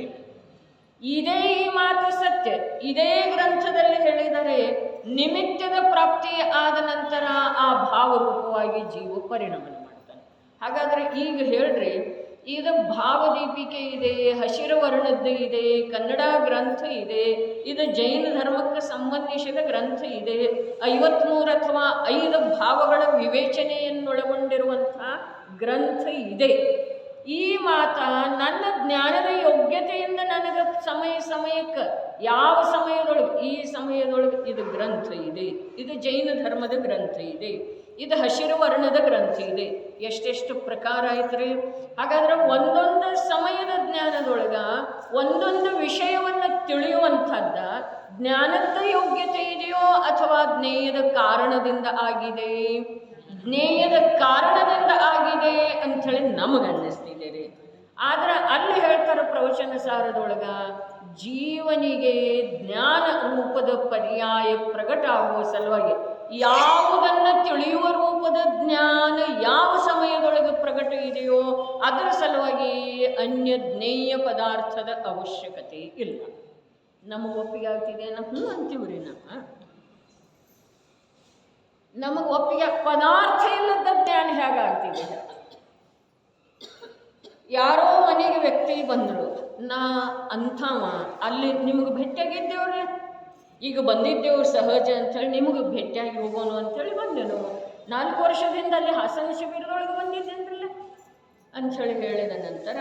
ಇದೇ ಈ ಮಾತು ಸತ್ಯ. ಇದೇ ಗ್ರಂಥದಲ್ಲಿ ಹೇಳಿದರೆ ನಿಮಿತ್ತದ ಪ್ರಾಪ್ತಿ ಆದ ನಂತರ ಆ ಭಾವರೂಪವಾಗಿ ಜೀವ ಪರಿಣಾಮ ಮಾಡ್ತಾನೆ. ಹಾಗಾದರೆ ಈಗ ಹೇಳ್ರಿ, ಇದು ಭಾವದೀಪಿಕೆ ಇದೆ, ಹಸಿರು ವರ್ಣದ್ದು ಇದೆ, ಕನ್ನಡ ಗ್ರಂಥ ಇದೆ, ಇದು ಜೈನ ಧರ್ಮಕ್ಕೆ ಸಂಬಂಧಿಸಿದ ಗ್ರಂಥ ಇದೆ, 53 ಅಥವಾ 5 ಭಾವಗಳ ವಿವೇಚನೆಯನ್ನೊಳಗೊಂಡಿರುವಂಥ ಗ್ರಂಥ ಇದೆ. ಈ ಮಾತ ನನ್ನ ಜ್ಞಾನದ ಯೋಗ್ಯತೆಯಿಂದ ನನಗೆ ಸಮಯಕ್ಕೆ ಯಾವ ಸಮಯದೊಳಗೆ, ಈ ಸಮಯದೊಳಗೆ ಇದು ಗ್ರಂಥ ಇದೆ, ಇದು ಜೈನ ಧರ್ಮದ ಗ್ರಂಥ ಇದೆ, ಇದು ಹಸಿರು ವರ್ಣದ ಗ್ರಂಥ ಇದೆ. ಎಷ್ಟೆಷ್ಟು ಪ್ರಕಾರ ಆಯ್ತು ರೀ? ಹಾಗಾದ್ರೆ ಒಂದೊಂದು ಸಮಯದ ಜ್ಞಾನದೊಳಗ ಒಂದೊಂದು ವಿಷಯವನ್ನು ತಿಳಿಯುವಂಥದ್ದ ಜ್ಞಾನದ ಯೋಗ್ಯತೆ ಇದೆಯೋ ಅಥವಾ ಜ್ಞೇಯದ ಕಾರಣದಿಂದ ಆಗಿದೆ? ಜ್ಞೇಯದ ಕಾರಣದಿಂದ ಆಗಿದೆ ಅಂಥೇಳಿ ನಮಗನ್ನಿಸ್ತಿದೆ ರೀ. ಆದ್ರೆ ಅಲ್ಲಿ ಹೇಳ್ತಾರೆ ಪ್ರವಚನ ಸಾರದೊಳಗ, ಜೀವನಿಗೆ ಜ್ಞಾನ ರೂಪದ ಪರ್ಯಾಯ ಪ್ರಕಟ ಆಗುವ ಸಲುವಾಗಿ ಯಾವುದನ್ನು ತಿಳಿಯುವ ರೂಪದ ಜ್ಞಾನ ಯಾವ ಸಮಯದೊಳಗೆ ಪ್ರಕಟ ಇದೆಯೋ ಅದರ ಸಲುವಾಗಿ ಅನ್ಯ ಜ್ಞೇಯ ಪದಾರ್ಥದ ಅವಶ್ಯಕತೆ ಇಲ್ಲ. ನಮಗೆ ಒಪ್ಪಿಗೆ ಆಗ್ತಿದೆ, ನಾವು ಅಂತೀವ್ರಿ. ನಮಗೆ ಒಪ್ಪಿಗೆ ಪದಾರ್ಥ ಇಲ್ಲದ ಜ್ಞಾನ ಹೇಗಾಗ್ತಿದೆ? ಯಾರೋ ಮನೆಗೆ ವ್ಯಕ್ತಿ ಬಂದರು, ನಾ ಅಂಥವ ಅಲ್ಲಿ ನಿಮಗೆ ಭೇಟಿಯಾಗಿದ್ದೇವ್ರಿ, ಈಗ ಬಂದಿದ್ದೇವು ಸಹಜ ಅಂಥೇಳಿ ನಿಮಗೆ ಭೇಟಿಯಾಗಿ ಹೋಗೋಣ ಅಂಥೇಳಿ ಬಂದೆನು. 4 ವರ್ಷದಿಂದ ಅಲ್ಲಿ ಹಾಸನ ಶಿಬಿರದೊಳಗೆ ಬಂದಿದ್ದೇನ್ರಲ್ಲ ಅಂಥೇಳಿ ಹೇಳಿದ ನಂತರ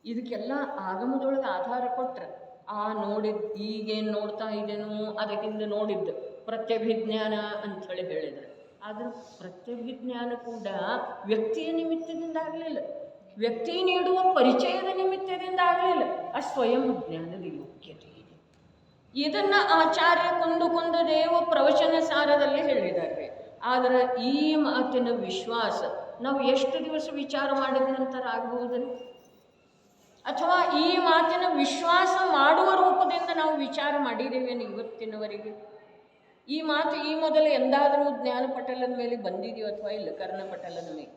ಇದಕ್ಕೆಲ್ಲ ಆಗಮದೊಳಗೆ ಆಧಾರ ಕೊಟ್ರೆ ನೋಡಿದ್ದು ಈಗೇನು ನೋಡ್ತಾ ಇದ್ದೇನೋ ಅದಕ್ಕಿಂತ ನೋಡಿದ್ದು ಪ್ರತ್ಯಭಿಜ್ಞಾನ ಅಂಥೇಳಿ ಹೇಳಿದರು. ಆದರೆ ಪ್ರತ್ಯಭಿಜ್ಞಾನ ಕೂಡ ವ್ಯಕ್ತಿಯ ನಿಮಿತ್ತದಿಂದ ಆಗಲಿಲ್ಲ, ವ್ಯಕ್ತಿ ನೀಡುವ ಪರಿಚಯದ ನಿಮಿತ್ತದಿಂದ ಆಗಲಿಲ್ಲ, ಆ ಸ್ವಯಂ ಜ್ಞಾನದ ಯೋಗ್ಯತೆ ಇದೆ. ಇದನ್ನು ಆಚಾರ್ಯ ಕುಂದು ದೇವ ಪ್ರವಚನ ಸಾರದಲ್ಲಿ ಹೇಳಿದ್ದಾರೆ. ಆದರೆ ಈ ಮಾತಿನ ವಿಶ್ವಾಸ ನಾವು ಎಷ್ಟು ದಿವಸ ವಿಚಾರ ಮಾಡಿದ ನಂತರ ಆಗಬಹುದಲ್ಲ? ಅಥವಾ ಈ ಮಾತಿನ ವಿಶ್ವಾಸ ಮಾಡುವ ರೂಪದಿಂದ ನಾವು ವಿಚಾರ ಮಾಡಿದ್ದೇವೆ ಇವತ್ತಿನವರೆಗೆ? ಈ ಮಾತು ಈ ಮೊದಲು ಎಂದಾದರೂ ಜ್ಞಾನಪಟಲದ ಮೇಲೆ ಬಂದಿದೆಯೋ ಅಥವಾ ಇಲ್ಲ? ಕರ್ಣಪಟಲದ ಮೇಲೆ.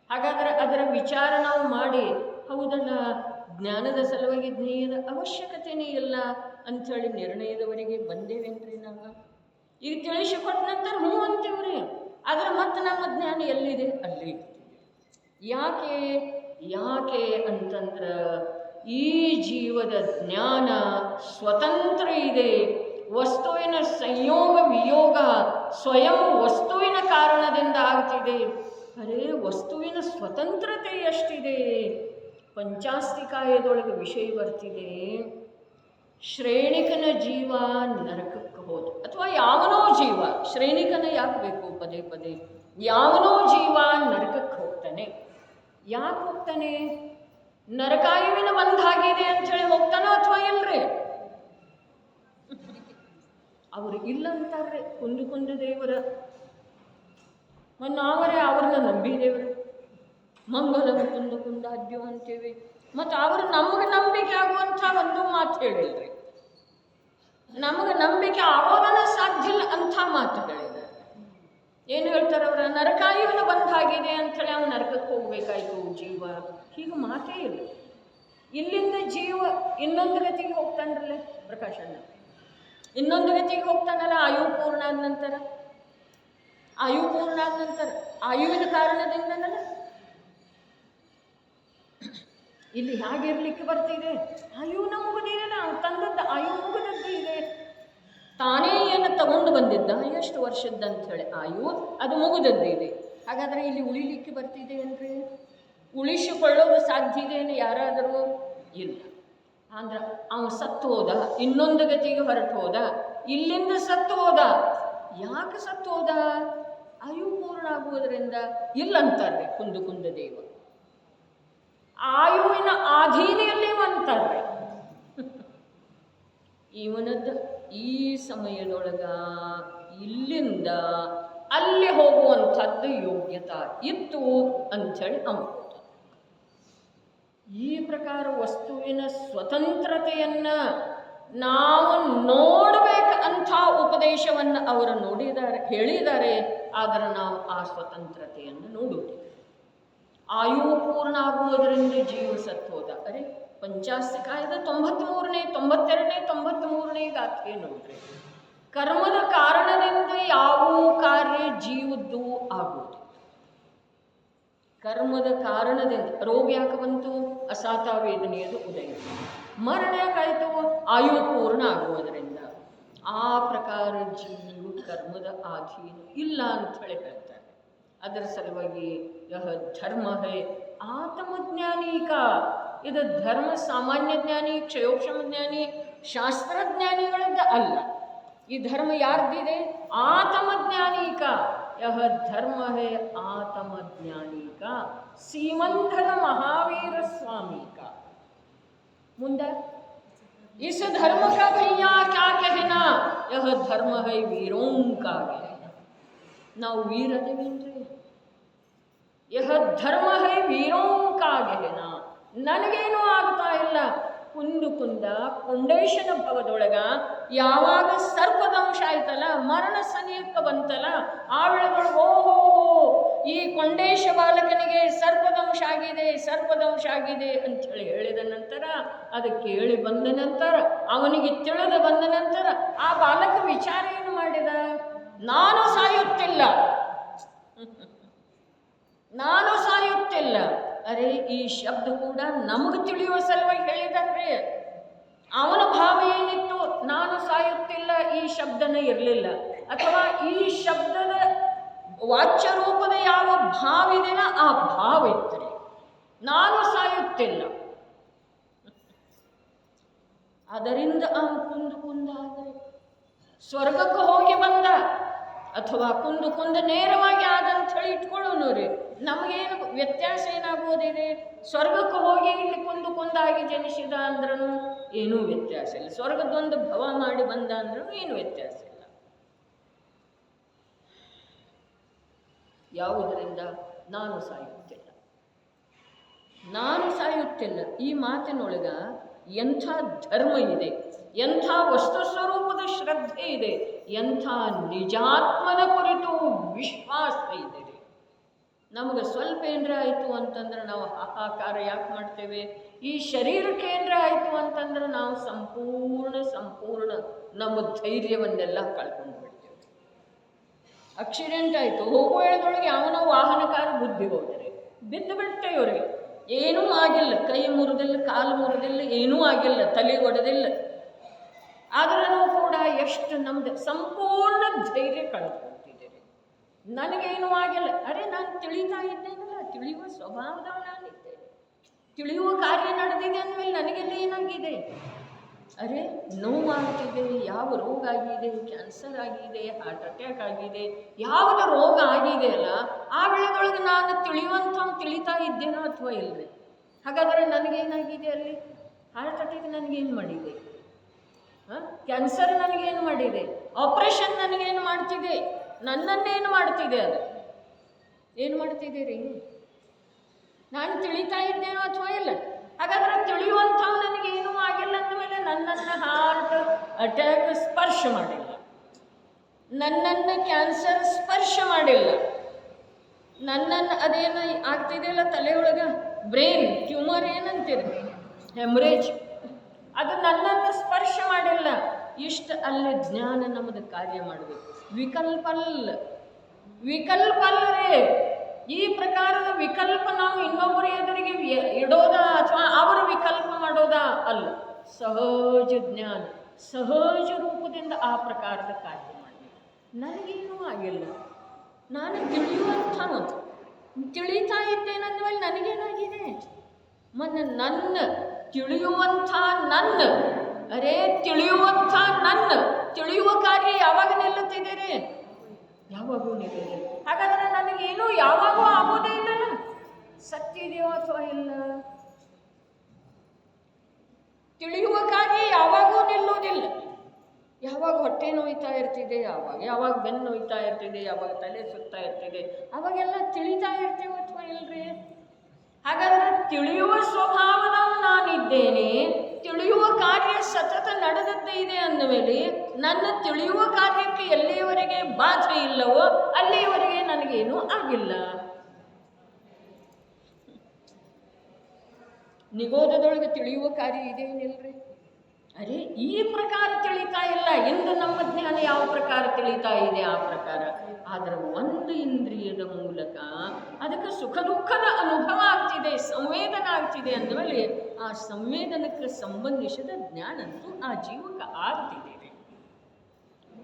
ಹಾಗಾದರೆ ಅದರ ವಿಚಾರ ನಾವು ಮಾಡಿ, ಹೌದಲ್ಲ ಜ್ಞಾನದ ಸಲುವಾಗಿ ಜ್ಞೇಯದ ಅವಶ್ಯಕತೆನೇ ಇಲ್ಲ ಅಂಥೇಳಿ ನಿರ್ಣಯದವರೆಗೆ ಬಂದೇವೇನ್ರಿ ನಾವು. ಈಗ ತಿಳಿಸಿಕೊಟ್ಟ ನಂತರ ಹ್ಞೂ ಅಂತೀವ್ರಿ, ಆದರೆ ಮತ್ತೆ ನಮ್ಮ ಜ್ಞಾನ ಎಲ್ಲಿದೆ ಅಲ್ಲಿ ಯಾಕೆ ಯಾಕೆ ಅಂತಂದ್ರೆ ಈ ಜೀವದ ಜ್ಞಾನ ಸ್ವತಂತ್ರ ಇದೆ. ವಸ್ತುವಿನ ಸಂಯೋಗ ವಿಯೋಗ ಸ್ವಯಂ ವಸ್ತುವಿನ ಕಾರಣದಿಂದ ಆಗ್ತಿದೆ. ಅರೆ ವಸ್ತುವಿನ ಸ್ವತಂತ್ರತೆ ಎಷ್ಟಿದೆ. ಪಂಚಾಸ್ತಿಕಾಯದೊಳಗೆ ವಿಷಯ ಬರ್ತಿದೆ, ಶ್ರೇಣಿಕನ ಜೀವ ನರಕಕ್ಕೆ ಹೋದ, ಅಥವಾ ಯಾವನೋ ಜೀವ, ಶ್ರೇಣಿಕನ ಯಾಕೆ ಬೇಕು ಪದೇ ಪದೇ, ಯಾವನೋ ಜೀವ ನರಕಕ್ಕೆ ಹೋಗ್ತಾನೆ. ಯಾಕೆ ಹೋಗ್ತಾನೆ? ನರಕಾಯುವಿನ ಬಂದಾಗಿದೆ ಅಂಥೇಳಿ ಹೋಗ್ತಾನೋ ಅಥವಾ ಇಲ್ರಿ? ಅವರು ಇಲ್ಲ ಅಂತಾರ್ರಿ ಕುಂದು ದೇವರ. ನಾವರೇ ಅವ್ರನ್ನ ನಂಬಿದೇವ್ರಿ, ಮಂಗಲಂ ಕುಂದಾದ್ಯೋ ಅಂತೇವಿ. ಮತ್ತು ಅವರು ನಮಗೆ ನಂಬಿಕೆ ಆಗುವಂಥ ಒಂದು ಮಾತು ಹೇಳಿಲ್ರಿ, ನಮಗೆ ನಂಬಿಕೆ ಆಗೋದನ್ನ ಸಾಧ್ಯ ಇಲ್ಲ ಅಂಥ ಮಾತು ಹೇಳಿದ್ದಾರೆ. ಏನು ಹೇಳ್ತಾರೆ ಅವರ? ನರಕಾಯುವಿನ ಬಂದಾಗಿದೆ ಅಂಥೇಳಿ ಅವನು ನರಕಕ್ಕೆ ಹೋಗ್ಬೇಕಾಯ್ತು ಜೀವ, ಹೀಗೆ ಮಾತೇ ಇಲ್ಲ. ಇಲ್ಲಿಂದ ಜೀವ ಇನ್ನೊಂದು ಗತಿಗೆ ಹೋಗ್ತಾನರಲ್ಲ ಪ್ರಕಾಶಣ್ಣ, ಇನ್ನೊಂದು ಗತಿಗೆ ಹೋಗ್ತಾನಲ್ಲ ಆಯು ಪೂರ್ಣ ಆದ ನಂತರ. ಆಯು ಪೂರ್ಣ ಆದ ನಂತರ ಆಯುವಿನ ಕಾರಣದಿಂದನಲ್ಲ ಇಲ್ಲಿ ಹೇಗಿರ್ಲಿಕ್ಕೆ ಬರ್ತಿದೆ? ಆಯುನ ಮುಗಿದಿದೆ, ತಂದದ್ದು ಆಯು ಮುಗಿದದ್ದು ಇದೆ. ತಾನೇ ಏನು ತಗೊಂಡು ಬಂದಿದ್ದ ಎಷ್ಟು ವರ್ಷದ್ದಂಥೇಳಿ ಆಯು ಅದು ಮುಗಿದದ್ದು ಇದೆ. ಹಾಗಾದರೆ ಇಲ್ಲಿ ಉಳಿಲಿಕ್ಕೆ ಬರ್ತಿದೆ ಏನ್ರಿ? ಉಳಿಸಿಕೊಳ್ಳೋದು ಸಾಧ್ಯ ಇದೆ ಯಾರಾದರೂ? ಇಲ್ಲ. ಅಂದ್ರೆ ಅವನು ಸತ್ತು ಹೋದ, ಇನ್ನೊಂದು ಗತಿಗೆ ಹೊರಟು ಹೋದ, ಇಲ್ಲಿಂದ ಸತ್ತು ಹೋದ. ಯಾಕೆ ಸತ್ತು ಹೋದ? ಆಯು ಪೂರ್ಣ ಆಗುವುದರಿಂದ ಇಲ್ಲಂತಾರೆ ಕುಂದ ದೇವ. ಆಯುವಿನ ಆಧೀನೆಯಲ್ಲಿ ಅಂತಾರೆ. ಇವನದ್ದು ಈ ಸಮಯದೊಳಗ ಇಲ್ಲಿಂದ ಅಲ್ಲಿ ಹೋಗುವಂಥದ್ದು ಯೋಗ್ಯತಾ ಇತ್ತು ಅಂಥೇಳಿ ಅಂಬೋದು. ಈ ಪ್ರಕಾರ ವಸ್ತುವಿನ ಸ್ವತಂತ್ರತೆಯನ್ನು ನಾವು ನೋಡಬೇಕು ಅಂಥ ಉಪದೇಶವನ್ನು ಅವರು ನೋಡಿದ್ದಾರೆ, ಹೇಳಿದ್ದಾರೆ. ಆದರೆ ನಾವು ಆ ಸ್ವತಂತ್ರತೆಯನ್ನು ನೋಡುವುದಿಲ್ಲ. ಆಯು ಪೂರ್ಣ ಆಗುವುದರಿಂದ ಜೀವ ಸತ್ತು ಹೋದ. ಅರೆ ಪಂಚಾಸ್ತಿಕಾಯದ 92ನೇ 93ನೇ ಗಾಥೆ ನೋಡ್ರಿ. ಕರ್ಮದ ಕಾರಣದಿಂದ ಯಾವ ಕಾರ್ಯ ಜೀವದ್ದು ಆಗುವುದು. ಕರ್ಮದ ಕಾರಣದಿಂದ ರೋಗ ಯಾಕೆ ಬಂತು? ಅಸಾತ ವೇದನೆಯದು ಉದಯ. ಮರಣ ಯಾಕಾಯಿತು? ಆಯು ಪೂರ್ಣ ಆಗುವುದರಿಂದ. ಆ ಪ್ರಕಾರ ಜೀವ ಕರ್ಮದ ಅಧೀನ ಇಲ್ಲ ಅಂಥೇಳಿ ಹೇಳ್ತಾರೆ. ಅದರ ಸಲುವಾಗಿ ಯಹ ಧರ್ಮ ಹೇ ಆತ್ಮಜ್ಞಾನೀಕ. ಇದು ಧರ್ಮ ಸಾಮಾನ್ಯ ಜ್ಞಾನಿ, ಕ್ಷಯೋಕ್ಷಮ ಜ್ಞಾನಿ, ಶಾಸ್ತ್ರಜ್ಞಾನಿಗಳಿಂದ ಅಲ್ಲ. ಈ ಧರ್ಮ ಯಾರ್ದಿದೆ? ಆತ್ಮಜ್ಞಾನೀಕ. ಯಹ ಧರ್ಮ ಹೇ ಆತ್ಮಜ್ಞಾನೀಕ ಸೀಮಂತದ ಮಹಾವೀರ ಸ್ವಾಮೀಕ. ಮುಂದೆ इस धर्म का भैया क्या कहना, यह धर्म है वीरों का कहना. ನಾವು ವೀರದೇವೇನ್ರಿ? ಯಹ ಧರ್ಮ ಹೈ ವೀರೋಂ ಕಾ ಗೆಹನ. ನನಗೇನೂ ಆಗ್ತಾ ಇಲ್ಲ. ಕುಂದ ಕೊಂಡೇಶನ ಭವದೊಳಗ ಯಾವಾಗ ಸರ್ಪದಂಶ ಆಯ್ತಲ್ಲ, ಮರಣ ಸನಿಯಕ್ಕೆ ಬಂತಲ್ಲ, ಆ ವೇಳೆದೊಳಗೆ ಓಹೋ ಈ ಕೊಂಡೇಶ ಬಾಲಕನಿಗೆ ಸರ್ಪದಂಶ ಆಗಿದೆ ಅಂಥೇಳಿ ಹೇಳಿದ ನಂತರ, ಅದು ಕೇಳಿ ಬಂದ ನಂತರ, ಅವನಿಗೆ ತಿಳಿದು ಬಂದ ನಂತರ ಆ ಬಾಲಕ ವಿಚಾರ ಏನು ಮಾಡಿದ? ನಾನು ಸಾಯುತ್ತಿಲ್ಲ. ಅರೆ ಈ ಶಬ್ದ ಕೂಡ ನಮಗೆ ತಿಳಿಯುವ ಸಲುವಾಗಿ ಹೇಳಿದಾರ್ರಿ. ಅವನ ಭಾವ ಏನಿತ್ತು? ನಾನು ಸಾಯುತ್ತಿಲ್ಲ ಈ ಶಬ್ದನೇ ಇರಲಿಲ್ಲ. ಅಥವಾ ಈ ಶಬ್ದದ ವಾಚ್ಯ ರೂಪದ ಯಾವ ಭಾವ ಇದೆನ ಆ ಭಾವ ಇತ್ತು. ನಾನು ಸಾಯುತ್ತಿಲ್ಲ. ಅದರಿಂದ ಅವನು ಕುಂದಾದರೆ ಸ್ವರ್ಗಕ್ಕೆ ಹೋಗಿ ಬಂದ, ಅಥವಾ ಕುಂದ ನೇರವಾಗಿ ಆದಂತ ಹೇಳಿ ಇಟ್ಕೊಳ್ಳೋನು ರೀ. ನಮಗೇನು ವ್ಯತ್ಯಾಸ ಏನಾಗುವುದಿದೆ? ಸ್ವರ್ಗಕ್ಕೆ ಹೋಗಿ ಇಲ್ಲಿ ಕುಂದಾಗಿ ಜನಿಸಿದ ಅಂದ್ರೂ ಏನೂ ವ್ಯತ್ಯಾಸ ಇಲ್ಲ. ಸ್ವರ್ಗದೊಂದು ಭವ ಮಾಡಿ ಬಂದ ಅಂದ್ರೂ ಏನು ವ್ಯತ್ಯಾಸ ಇಲ್ಲ. ಯಾವುದರಿಂದ? ನಾನು ಸಾಯುತ್ತಿಲ್ಲ. ಈ ಮಾತಿನೊಳಗ ಎಂಥ ಧರ್ಮ ಇದೆ, ಎಂಥ ವಸ್ತು ಸ್ವರೂಪದ ಶ್ರದ್ಧೆ ಇದೆ, ಎಂಥ ನಿಜಾತ್ಮನ ಕುರಿತು ವಿಶ್ವಾಸ ಇದೆ. ನಮಗೆ ಸ್ವಲ್ಪ ಏನರ ಆಯಿತು ಅಂತಂದ್ರೆ ನಾವು ಹಾಹಾಕಾರ ಯಾಕೆ ಮಾಡ್ತೇವೆ? ಈ ಶರೀರಕ್ಕೆ ಏನರ ಆಯಿತು ಅಂತಂದ್ರೆ ನಾವು ಸಂಪೂರ್ಣ ನಮ್ಮ ಧೈರ್ಯವನ್ನೆಲ್ಲ ಕಳ್ಕೊಂಡು ಬಿಡ್ತೇವೆ. ಆಕ್ಸಿಡೆಂಟ್ ಆಯಿತು, ಹೋಗುವ ವೇಳೆದೊಳಗೆ ಯಾವನೋ ವಾಹನಕಾರ ಬುದ್ಧಿ ಹೋದರೆ ಬಿದ್ದು ಬಿಟ್ಟೆ ಇವರಿಗೆ. ಏನೂ ಆಗಿಲ್ಲ, ಕೈ ಮುರಿದಿಲ್ಲ, ಕಾಲು ಮುರಿದಿಲ್ಲ, ಏನೂ ಆಗಿಲ್ಲ, ತಲೆ ಒಡೆದಿಲ್ಲ. ಆದ್ರೂ ಕೂಡ ಎಷ್ಟು ನಮ್ದು ಸಂಪೂರ್ಣ ಧೈರ್ಯ ಕಳೆದುಕೊಳ್ತಿದ್ದೇವೆ. ನನಗೇನೂ ಆಗಿಲ್ಲ, ಅರೆ ನಾನು ತಿಳಿತಾ ಇದ್ದೇನಲ್ಲ, ತಿಳಿಯುವ ಸ್ವಭಾವದವ ನಾನಿದ್ದೇನೆ, ತಿಳಿಯುವ ಕಾರ್ಯ ನಡೆದಿದೆ ಅಂದಮೇಲೆ ನನಗೆಲ್ಲ ಏನಾಗಿದೆ? ಅರೆ ನೋವಾಗ್ತಿದೆ, ಯಾವ ರೋಗ ಆಗಿದೆ, ಕ್ಯಾನ್ಸರ್ ಆಗಿದೆ, ಹಾರ್ಟ್ ಅಟ್ಯಾಕ್ ಆಗಿದೆ, ಯಾವುದು ರೋಗ ಆಗಿದೆ ಅಲ್ಲ, ಆ ವೇಳೆದೊಳಗೆ ನಾನು ತಿಳಿತಾ ಇದ್ದೇನೋ ಅಥವಾ ಇಲ್ಲರಿ? ಹಾಗಾದರೆ ನನಗೇನಾಗಿದೆ ಅಲ್ಲಿ? ಹಾರ್ಟ್ ಅಟ್ಯಾಕ್ ನನಗೇನು ಮಾಡಿದೆ? ಕ್ಯಾನ್ಸರ್ ನನಗೇನು ಮಾಡಿದೆ? ಆಪ್ರೇಷನ್ ನನಗೇನು ಮಾಡ್ತಿದೆ? ನನ್ನನ್ನೇನು ಮಾಡ್ತಿದೆ? ಅದು ಏನು ಮಾಡ್ತಿದ್ದೀರಿ? ನಾನು ತಿಳಿತಾ ಇದ್ದೇನೋ ಅಥವಾ ಇಲ್ಲ? ಹಾಗಾದ್ರೆ ತಿಳಿಯುವಂಥವು ನನಗೇನೂ ಆಗಿಲ್ಲ ಅಂದಮೇಲೆ ನನ್ನನ್ನು ಹಾರ್ಟ್ ಅಟ್ಯಾಕ್ ಸ್ಪರ್ಶ ಮಾಡಿಲ್ಲ, ನನ್ನನ್ನು ಕ್ಯಾನ್ಸರ್ ಸ್ಪರ್ಶ ಮಾಡಿಲ್ಲ, ನನ್ನನ್ನು ಅದೇನು ಆಗ್ತಿದೆಯಲ್ಲ ತಲೆಯೊಳಗೆ ಬ್ರೈನ್ ಟ್ಯೂಮರ್ ಏನಂತೀರಿ, ಹೆಮ್ರೇಜ್, ಅದು ನನ್ನನ್ನು ಸ್ಪರ್ಶ ಮಾಡಿಲ್ಲ. ಇಷ್ಟು ಅಲ್ಲಿ ಜ್ಞಾನ ನಮ್ಮದು ಕಾರ್ಯ ಮಾಡಬೇಕು. ವಿಕಲ್ಪಲ್ಲರೇ ಈ ಪ್ರಕಾರದ ವಿಕಲ್ಪ ನಾವು ಇನ್ನೊಬ್ಬರ ಎದುರಿಗೆ ಇಡೋದಾ ಅಥವಾ ಅವರ ವಿಕಲ್ಪ ಮಾಡೋದಾ ಅಲ್ಲ. ಸಹಜ ಜ್ಞಾನ, ಸಹಜ ರೂಪದಿಂದ ಆ ಪ್ರಕಾರದ ಕಾರ್ಯ ಮಾಡಬೇಕು. ನನಗೇನೂ ಆಗಿಲ್ಲ, ನಾನು ತಿಳಿತಾ ಇದ್ದೇನಂದ್ಮೇಲೆ ನನಗೇನಾಗಿದೆ? ನನ್ನ ತಿಳಿಯುವಂಥ ತಿಳಿಯುವ ಕಾರ್ಯ ಯಾವಾಗ ನಿಲ್ಲುತ್ತಿದ್ದೀರಿ? ಯಾವಾಗೂ ನಿಲ್ಲಿದೆ. ಹಾಗಾದರೆ ನನಗೇನು ಯಾವಾಗೂ ಆಗೋದೇ ಇಲ್ಲಲ್ಲ? ಸತ್ಯ ಇದೆಯೋ ಅಥವಾ ಇಲ್ಲ? ತಿಳಿಯುವ ಕಾರ್ಯ ಯಾವಾಗೂ ನಿಲ್ಲೋದಿಲ್ಲ. ಯಾವಾಗ ಹೊಟ್ಟೆ ನೋಯ್ತಾ ಇರ್ತಿದೆ, ಯಾವಾಗ ಬೆನ್ನು ನೋಯ್ತಾ ಇರ್ತಿದೆ, ಯಾವಾಗ ತಲೆ ಸುತ್ತಾ ಇರ್ತಿದೆ, ಅವಾಗೆಲ್ಲ ತಿಳಿತಾ ಇರ್ತೀವಿ ಅಥವಾ ಇಲ್ರಿ? ಹಾಗಾದ್ರೆ ತಿಳಿಯುವ ಸ್ವಭಾವದವು ನಾನಿದ್ದೇನೆ, ತಿಳಿಯುವ ಕಾರ್ಯ ಸತತ ನಡೆದದ್ದೇ ಇದೆ ಅಂದಮೇಲೆ ನನ್ನ ತಿಳಿಯುವ ಕಾರ್ಯಕ್ಕೆ ಎಲ್ಲಿಯವರೆಗೆ ಬಾಧೆ ಇಲ್ಲವೋ ಅಲ್ಲಿಯವರೆಗೆ ನನಗೇನೂ ಆಗಿಲ್ಲ. ನಿಗೋಧದೊಳಗೆ ತಿಳಿಯುವ ಕಾರ್ಯ ಇದೇನಿಲ್ರಿ? ಅರೆ ಈ ಪ್ರಕಾರ ತಿಳಿತಾ ಇಲ್ಲ, ಇಂದು ನಮ್ಮ ಜ್ಞಾನ ಯಾವ ಪ್ರಕಾರ ತಿಳಿತಾ ಇದೆ ಆ ಪ್ರಕಾರ. ಆದರೆ ಒಂದು ಇಂದ್ರಿಯದ ಮೂಲಕ ಅದಕ್ಕೆ ಸುಖ ದುಃಖದ ಅನುಭವ ಆಗ್ತಿದೆ, ಸಂವೇದನ ಆಗ್ತಿದೆ ಅಂದಮೇಲೆ ಆ ಸಂವೇದನಕ್ಕೆ ಸಂಬಂಧಿಸಿದ ಜ್ಞಾನಂತೂ ಆ ಜೀವಕ್ಕೆ ಆಗ್ತಿದೆ.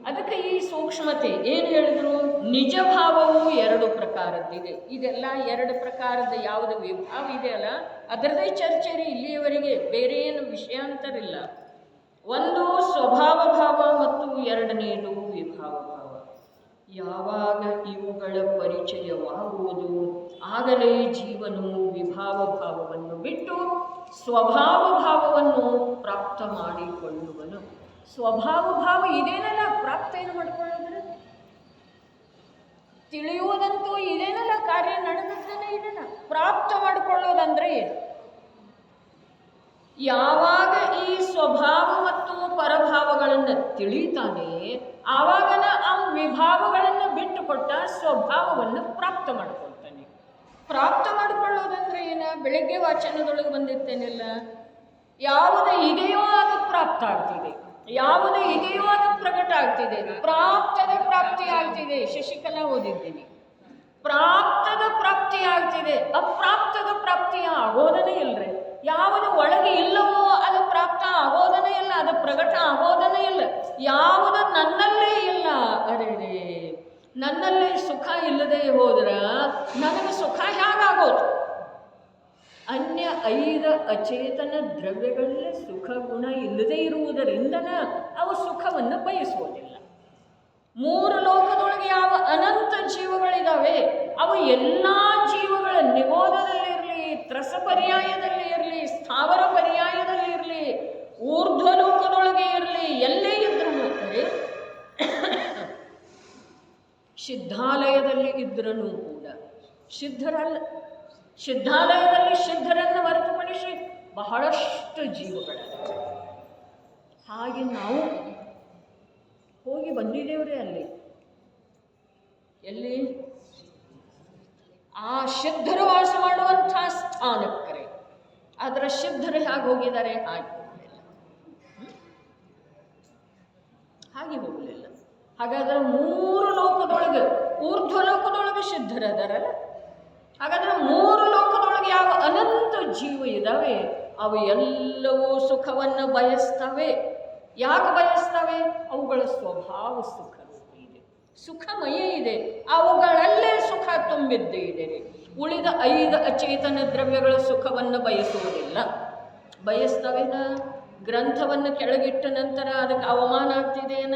ಅದಕ್ಕೆ ಈ ಸೂಕ್ಷ್ಮತೆ ಏನು ಹೇಳಿದ್ರು? ನಿಜ ಭಾವವು ಎರಡು ಪ್ರಕಾರದ್ದಿದೆ. ಇದೆಲ್ಲ ಎರಡು ಪ್ರಕಾರದ ಯಾವುದು ವಿಭಾವ ಇದೆಯಲ್ಲ ಅದರದೇ ಚರ್ಚೆರಿ ಇಲ್ಲಿಯವರೆಗೆ, ಬೇರೆ ಏನು ವಿಷಯಾಂತರಿಲ್ಲ. ಒಂದು ಸ್ವಭಾವ ಭಾವ ಮತ್ತು ಎರಡನೆಯದು ವಿಭಾವ ಭಾವ. ಯಾವಾಗ ಇವುಗಳ ಪರಿಚಯವಾಗುವುದು ಆಗಲೇ ಜೀವನು ವಿಭಾವ ಭಾವವನ್ನು ಬಿಟ್ಟು ಸ್ವಭಾವ ಭಾವವನ್ನು ಪ್ರಾಪ್ತ ಮಾಡಿಕೊಳ್ಳುವನು. ಸ್ವಭಾವ ಭಾವ ಇದೇನಲ್ಲ, ಪ್ರಾಪ್ತ ಏನು ಮಾಡಿಕೊಳ್ಳೋದ್ರೆ ತಿಳಿಯುವುದಂತೂ ಇದೇನಲ್ಲ, ಕಾರ್ಯ ನಡೆದದ್ದನ್ನೇ ಇದನ್ನ ಪ್ರಾಪ್ತ ಮಾಡಿಕೊಳ್ಳೋದಂದ್ರೆ ಏನು? ಯಾವಾಗ ಈ ಸ್ವಭಾವ ಮತ್ತು ಪರಭಾವಗಳನ್ನು ತಿಳಿತಾನೆ ಆವಾಗನ ಆ ವಿಭಾವಗಳನ್ನು ಬಿಟ್ಟು ಕೊಟ್ಟ ಸ್ವಭಾವವನ್ನು ಪ್ರಾಪ್ತ ಮಾಡಿಕೊಳ್ತಾನೆ. ಪ್ರಾಪ್ತ ಮಾಡಿಕೊಳ್ಳೋದಂದ್ರೆ ಏನ? ಬೆಳಗ್ಗೆ ವಾಚನದೊಳಗೆ ಬಂದಿರ್ತೇನೆಲ್ಲ, ಯಾವುದು ಇದೆಯೋ ಅದು ಪ್ರಾಪ್ತ ಆಗ್ತಿದೆ, ಯಾವುದು ಇದೆಯೋ ಅದು ಪ್ರಕಟ ಆಗ್ತಿದೆ. ಪ್ರಾಪ್ತದ ಪ್ರಾಪ್ತಿ ಆಗ್ತಿದೆ, ಶಶಿಕಲಾ ಓದಿದ್ದೀನಿ. ಪ್ರಾಪ್ತದ ಪ್ರಾಪ್ತಿ ಆಗ್ತಿದೆ, ಅಪ್ರಾಪ್ತದ ಪ್ರಾಪ್ತಿಯ ಆಗೋದನೇ ಇಲ್ಲರಿ. ಯಾವುದು ಒಳಗೆ ಇಲ್ಲವೋ ಅದು ಪ್ರಾಪ್ತ ಆಗೋದನೇ ಇಲ್ಲ, ಅದು ಪ್ರಕಟ ಆಗೋದನೇ ಇಲ್ಲ. ಯಾವುದು ನನ್ನಲ್ಲೇ ಇಲ್ಲ, ಅರೆ ನನ್ನಲ್ಲೇ ಸುಖ ಇಲ್ಲದೆ ಹೋದ್ರೆ ನನಗೆ ಸುಖ ಹೇಗಾಗೋದು? ಅನ್ಯ 5 ಅಚೇತನ ದ್ರವ್ಯಗಳಲ್ಲೇ ಸುಖ ಗುಣ ಇಲ್ಲದೆ ಇರುವುದರಿಂದನ ಅವು ಸುಖವನ್ನು ಬಯಸುವುದಿಲ್ಲ. 3 ಲೋಕದೊಳಗೆ ಯಾವ ಅನಂತ ಜೀವಗಳಿದ್ದಾವೆ ಅವು ಎಲ್ಲ ಜೀವಗಳ ನಿಗೋಧದಲ್ಲಿರಲಿ, ತ್ರಸ ಪರ್ಯಾಯದಲ್ಲಿ ಇರಲಿ, ಸ್ಥಾವರ ಪರ್ಯಾಯದಲ್ಲಿ ಇರಲಿ, ಊರ್ಧ್ವ ಲೋಕದೊಳಗೆ ಇರಲಿ, ಎಲ್ಲೇ ಇದ್ರೂ ಸಿದ್ಧಾಲಯದಲ್ಲಿ ಇದ್ರೂ ಕೂಡ ಸಿದ್ಧರಲ್ಲ. ಸಿದ್ಧಾಲಯದಲ್ಲಿ ಸಿದ್ಧರನ್ನು ಹೊರತುಪಡಿಸಿ ಬಹಳಷ್ಟು ಜೀವಗಳಿವೆ. ಹಾಗೆ ನಾವು ಹೋಗಿ ಬಂದಿದ್ದೇವ್ರಿ ಅಲ್ಲಿ. ಎಲ್ಲಿ? ಆ ಸಿದ್ಧರು ವಾಸ ಮಾಡುವಂಥ ಸ್ಥಾನಕ್ಕರೆ. ಅದರ ಸಿದ್ಧರು ಹೇಗೆ ಹೋಗಿದ್ದಾರೆ? ಹಾಗೆ ಹೋಗಲಿಲ್ಲ, ಹಾಗೆ ಹೋಗಲಿಲ್ಲ. ಹಾಗಾದ್ರೆ 3 ಲೋಕದೊಳಗೆ, ಊರ್ಧ್ವ ಲೋಕದೊಳಗೆ ಸಿದ್ಧರದಾರಲ್ಲ, ಹಾಗಾದ್ರೆ 3 ಲೋಕದೊಳಗೆ ಯಾವ ಅನಂತ ಜೀವ ಇದ್ದಾವೆ ಅವು ಎಲ್ಲವೂ ಸುಖವನ್ನು ಬಯಸ್ತವೆ. ಯಾಕೆ ಬಯಸ್ತವೆ? ಅವುಗಳ ಸ್ವಭಾವ ಸುಖ ಇದೆ, ಸುಖಮಯ ಇದೆ, ಅವುಗಳಲ್ಲೇ ಸುಖ ತುಂಬಿದ್ದೇ ಇದೆ. ಉಳಿದ 5 ಅಚೇತನ ದ್ರವ್ಯಗಳ ಸುಖವನ್ನು ಬಯಸುವುದಿಲ್ಲ. ಬಯಸ್ತವೇನ? ಗ್ರಂಥವನ್ನು ಕೆಳಗಿಟ್ಟ ನಂತರ ಅದಕ್ಕೆ ಅವಮಾನ ಆಗ್ತಿದೆಯೇನ?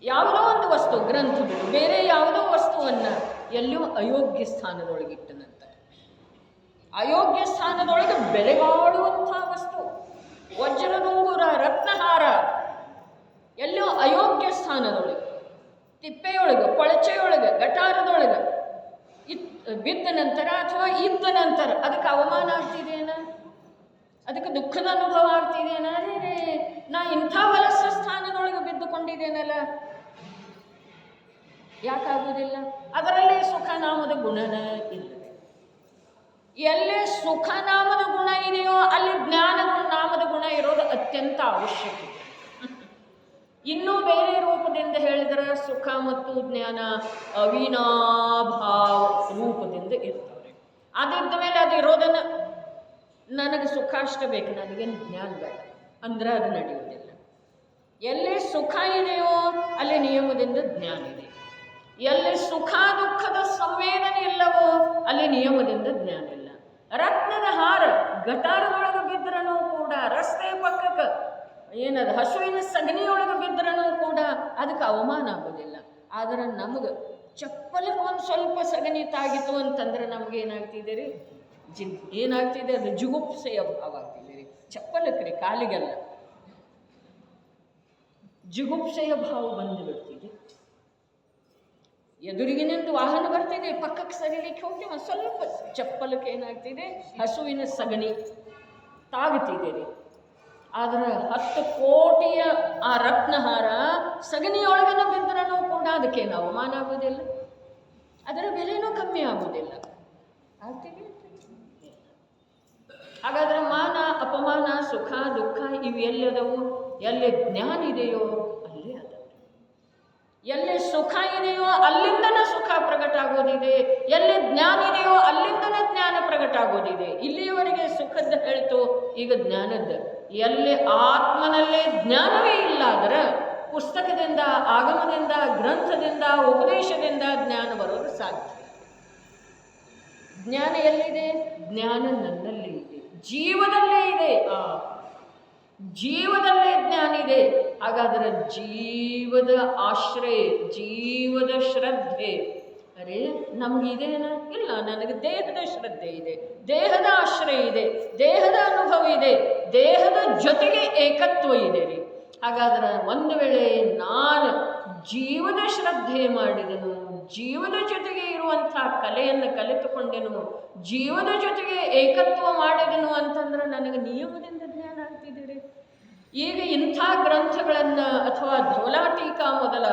ಯಾವುದೋ ಒಂದು ವಸ್ತು, ಗ್ರಂಥ ಬಿಡು, ಬೇರೆ ಯಾವುದೋ ವಸ್ತುವನ್ನು ಎಲ್ಲಿಯೂ ಅಯೋಗ್ಯ ಸ್ಥಾನದೊಳಗಿಟ್ಟ ನಂತರ, ಅಯೋಗ್ಯ ಸ್ಥಾನದೊಳಗೆ ಬೆಲೆಗಾಡುವಂಥ ವಸ್ತು, ವಜ್ರದುಂಗುರ, ರತ್ನಹಾರ ಎಲ್ಲೋ ಅಯೋಗ್ಯ ಸ್ಥಾನದೊಳಗೆ, ತಿಪ್ಪೆಯೊಳಗೆ, ಕೊಳಚೆಯೊಳಗೆ, ಗಟಾರದೊಳಗೆ ಬಿದ್ದ ನಂತರ ಅಥವಾ ಇದ್ದ ನಂತರ ಅದಕ್ಕೆ ಅವಮಾನ ಆಗ್ತಿದೆಯೇನ? ಅದಕ್ಕೆ ದುಃಖದ ಅನುಭವ ಆಗ್ತಿದೆಯೇನ? ಅದೇ ನಾ ಇಂಥ ವಲಸ ಸ್ಥಾನದೊಳಗೆ ಬಿದ್ದುಕೊಂಡಿದ್ದೇನಲ್ಲ, ಯಾಕಾಗುವುದಿಲ್ಲ? ಅದರಲ್ಲಿ ಸುಖನಾಮದ ಗುಣನ ಇಲ್ಲವೇ? ಎಲ್ಲೇ ಸುಖನಾಮದ ಗುಣ ಇದೆಯೋ ಅಲ್ಲಿ ಜ್ಞಾನ ನಾಮದ ಗುಣ ಇರೋದು ಅತ್ಯಂತ ಅವಶ್ಯಕ. ಇನ್ನೂ ಬೇರೆ ರೂಪದಿಂದ ಹೇಳಿದರೆ ಸುಖ ಮತ್ತು ಜ್ಞಾನ ಅವಿನಾಭಾವ ರೂಪದಿಂದ ಇರ್ತವೆ. ಅದಿದ್ದ ಮೇಲೆ ಅದು ಇರೋದನ್ನು ನನಗೆ ಸುಖ ಅಷ್ಟ ಬೇಕು, ನನಗೇನು ಜ್ಞಾನ ಬೇಡ ಅಂದ್ರೆ ಅದು ನಡೆಯುವುದಿಲ್ಲ. ಎಲ್ಲಿ ಸುಖ ಇದೆಯೋ ಅಲ್ಲಿ ನಿಯಮದಿಂದ ಜ್ಞಾನ ಇದೆ. ಎಲ್ಲಿ ಸುಖ ದುಃಖದ ಸಂವೇದನೆ ಇಲ್ಲವೋ ಅಲ್ಲಿ ನಿಯಮದಿಂದ ಜ್ಞಾನ ಇಲ್ಲ. ರತ್ನದ ಹಾರ ಗಟಾರದೊಳಗೆ ಬಿದ್ದರೂ ಕೂಡ, ರಸ್ತೆ ಪಕ್ಕಕ್ಕೆ ಏನದು ಹಸುವಿನ ಸಗಣಿಯೊಳಗೆ ಬಿದ್ದರೂ ಕೂಡ ಅದಕ್ಕೆ ಅವಮಾನ ಆಗೋದಿಲ್ಲ. ಆದರೆ ನಮಗೆ ಚಪ್ಪಲಕ್ಕೆ ಒಂದು ಸ್ವಲ್ಪ ಸಗಣಿ ತಾಗಿತು ಅಂತಂದ್ರೆ ನಮ್ಗೆ ಏನಾಗ್ತಿದೆ ರೀ? ಏನಾಗ್ತಿದೆ? ಅದು ಜುಗುಪ್ಸೆಯ ಭಾವ ಆಗ್ತಿದೆ ರೀ. ಚಪ್ಪಲಕ್ಕೆ ರೀ, ಕಾಲಿಗೆಲ್ಲ ಜುಗುಪ್ಸೆಯ ಭಾವ ಬಂದು ಬಿಡ್ತಿದೆ. ಎದುರಿಗಿನಿಂದ ವಾಹನ ಬರ್ತಿದೆ, ಪಕ್ಕಕ್ಕೆ ಸರಿಲಿಕ್ಕೆ ಹೋಗಿ ಒಂದು ಸ್ವಲ್ಪ ಚಪ್ಪಲಕ್ಕೆ ಏನಾಗ್ತಿದೆ? ಹಸುವಿನ ಸಗಣಿ ತಾಗುತ್ತಿದೆ ರೀ. ಆದರೆ 10 ಕೋಟಿಯ ಆ ರತ್ನಹಾರ ಸಗಣಿಯೊಳಗನ ಬಿದ್ದರೂ ಕೂಡ ಅದಕ್ಕೇನು ಅವಮಾನ ಆಗೋದಿಲ್ಲ, ಅದರ ಬೆಲೆನೂ ಕಮ್ಮಿ ಆಗೋದಿಲ್ಲ. ಆಗ್ತಿದೆ. ಹಾಗಾದ್ರೆ ಮಾನ ಅಪಮಾನ, ಸುಖ ದುಃಖ ಇವು ಎಲ್ಲದವು? ಎಲ್ಲಿ ಜ್ಞಾನ ಇದೆಯೋ ಅಲ್ಲೇ ಅದ. ಎಲ್ಲಿ ಸುಖ ಇದೆಯೋ ಅಲ್ಲಿಂದನೇ ಸುಖ ಪ್ರಕಟ ಆಗೋದಿದೆ, ಎಲ್ಲಿ ಜ್ಞಾನ ಇದೆಯೋ ಅಲ್ಲಿಂದನೇ ಜ್ಞಾನ ಪ್ರಕಟ ಆಗೋದಿದೆ. ಇಲ್ಲಿಯವರೆಗೆ ಸುಖದ ಹೇಳ್ತು, ಈಗ ಜ್ಞಾನದ. ಎಲ್ಲಿ ಆತ್ಮನಲ್ಲೇ ಜ್ಞಾನವೇ ಇಲ್ಲ ಆದರೆ ಪುಸ್ತಕದಿಂದ, ಆಗಮದಿಂದ, ಗ್ರಂಥದಿಂದ, ಉಪದೇಶದಿಂದ ಜ್ಞಾನ ಬರೋದು ಸಾಧ್ಯ. ಜ್ಞಾನ ಎಲ್ಲಿದೆ? ಜ್ಞಾನ ನನ್ನಲ್ಲಿ ಇದೆ, ಜೀವದಲ್ಲೇ ಇದೆ. ಜೀವದಲ್ಲೇ ಜ್ಞಾನ ಇದೆ. ಹಾಗಾದರೆ ಜೀವದ ಆಶ್ರಯ, ಜೀವದ ಶ್ರದ್ಧೆ, ಅರೆ ನಮಗಿದೇನ? ಇಲ್ಲ, ನನಗೆ ದೇಹದ ಶ್ರದ್ಧೆ ಇದೆ, ದೇಹದ ಆಶ್ರಯ ಇದೆ, ದೇಹದ ಅನುಭವ ಇದೆ, ದೇಹದ ಜೊತೆಗೆ ಏಕತ್ವ ಇದೆ ರೀ. ಹಾಗಾದ್ರೆ ಒಂದು ವೇಳೆ ನಾನು ಜೀವದ ಶ್ರದ್ಧೆ ಮಾಡಿದೆನು, ಜೀವದ ಜೊತೆಗೆ ಇರುವಂಥ ಕಲೆಯನ್ನು ಕಲಿತುಕೊಂಡೆನು, ಜೀವದ ಜೊತೆಗೆ ಏಕತ್ವ ಮಾಡಿದೆನು ಅಂತಂದ್ರೆ ನನಗೆ ನಿಯಮದಿಂದ ಜ್ಞಾನ ಆಗ್ತಿದ್ದೀರಿ. ಈಗ ಇಂಥ ಗ್ರಂಥಗಳನ್ನು ಅಥವಾ ಧವಲಾಟೀಕಾ ಮೊದಲ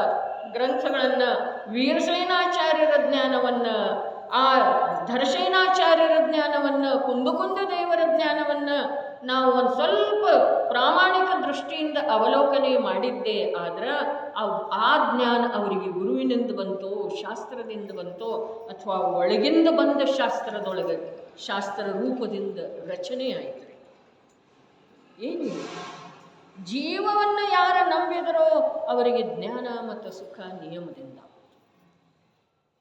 ಗ್ರಂಥಗಳನ್ನು, ವೀರಸೇನಾಚಾರ್ಯರ ಜ್ಞಾನವನ್ನು, ಆ ಧರ್ಷೇನಾಚಾರ್ಯರ ಜ್ಞಾನವನ್ನು, ಕುಂದಕುಂದ ದೇವರ ಜ್ಞಾನವನ್ನು ನಾವು ಒಂದು ಸ್ವಲ್ಪ ಪ್ರಾಮಾಣಿಕ ದೃಷ್ಟಿಯಿಂದ ಅವಲೋಕನೆ ಮಾಡಿದ್ದೆ ಆದ್ರೆ ಆ ಜ್ಞಾನ ಅವರಿಗೆ ಗುರುವಿನಿಂದ ಬಂತೋ, ಶಾಸ್ತ್ರದಿಂದ ಬಂತೋ, ಅಥವಾ ಒಳಗಿಂದ ಬಂದ ಶಾಸ್ತ್ರದೊಳಗೆ ಶಾಸ್ತ್ರ ರೂಪದಿಂದ ರಚನೆ ಆಯಿತು. ಏನಿಲ್ಲ, ಜೀವವನ್ನು ಯಾರು ನಂಬಿದರೋ ಅವರಿಗೆ ಜ್ಞಾನ ಮತ್ತು ಸುಖ ನಿಯಮದಿಂದ.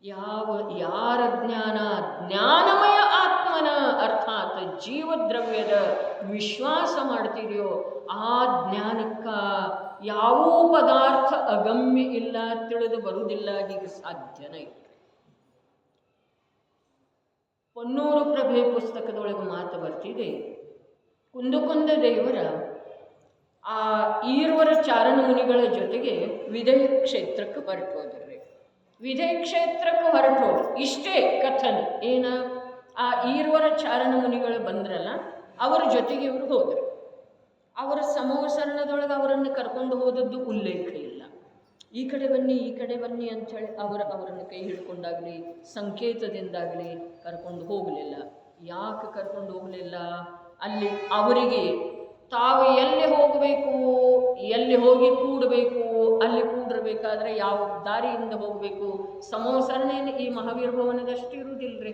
ಯಾರ ಜ್ಞಾನ ಜ್ಞಾನಮಯ ಆತ್ಮನ ಅರ್ಥಾತ್ ಜೀವದ್ರವ್ಯದ ವಿಶ್ವಾಸ ಮಾಡ್ತಿದೆಯೋ ಆ ಜ್ಞಾನಕ್ಕ ಯಾವ ಪದಾರ್ಥ ಅಗಮ್ಯ ಇಲ್ಲ, ತಿಳಿದು ಬರುವುದಿಲ್ಲ, ಹೀಗೆ ಸಾಧ್ಯನೇ ಇಲ್ಲ. ಪೊನ್ನೂರು ಪ್ರಭೆ ಪುಸ್ತಕದೊಳಗೆ ಮಾತು ಬರ್ತಿದೆ, ಕುಂದಕುಂದ ದೇವರ ಆ ಈರ್ವರ ಚಾರಣ ಮುನಿಗಳ ಜೊತೆಗೆ ವಿಧೇಯ ಕ್ಷೇತ್ರಕ್ಕೆ ಹೊರಟು ಹೋದ್ರಿ. ವಿಧೇಯ ಕ್ಷೇತ್ರಕ್ಕೆ ಹೊರಟು ಇಷ್ಟೇ ಕಥನ ಏನ, ಆ ಈರ್ವರ ಚಾರಣ ಮುನಿಗಳು ಬಂದ್ರಲ್ಲ ಅವರ ಜೊತೆಗೆ ಇವರು ಹೋದರು. ಅವರ ಸಮವಸರಣದೊಳಗೆ ಅವರನ್ನು ಕರ್ಕೊಂಡು ಹೋದದ್ದು ಉಲ್ಲೇಖ ಇಲ್ಲ. ಈ ಕಡೆ ಬನ್ನಿ ಅಂಥೇಳಿ ಅವರನ್ನು ಕೈ ಹಿಡ್ಕೊಂಡಾಗಲಿ ಸಂಕೇತದಿಂದಾಗಲಿ ಕರ್ಕೊಂಡು ಹೋಗಲಿಲ್ಲ. ಯಾಕೆ ಕರ್ಕೊಂಡು ಹೋಗಲಿಲ್ಲ? ಅಲ್ಲಿ ಅವರಿಗೆ ತಾವು ಎಲ್ಲಿ ಹೋಗಬೇಕು, ಎಲ್ಲಿ ಹೋಗಿ ಕೂಡಬೇಕು, ಅಲ್ಲಿ ಕೂಡಿರ್ಬೇಕಾದ್ರೆ ಯಾವ ದಾರಿಯಿಂದ ಹೋಗಬೇಕು, ಸಮೋಸರಣೆಯನ್ನು ಈ ಮಹಾವೀರ ಭವನದಷ್ಟು ಇರುವುದಿಲ್ಲರಿ.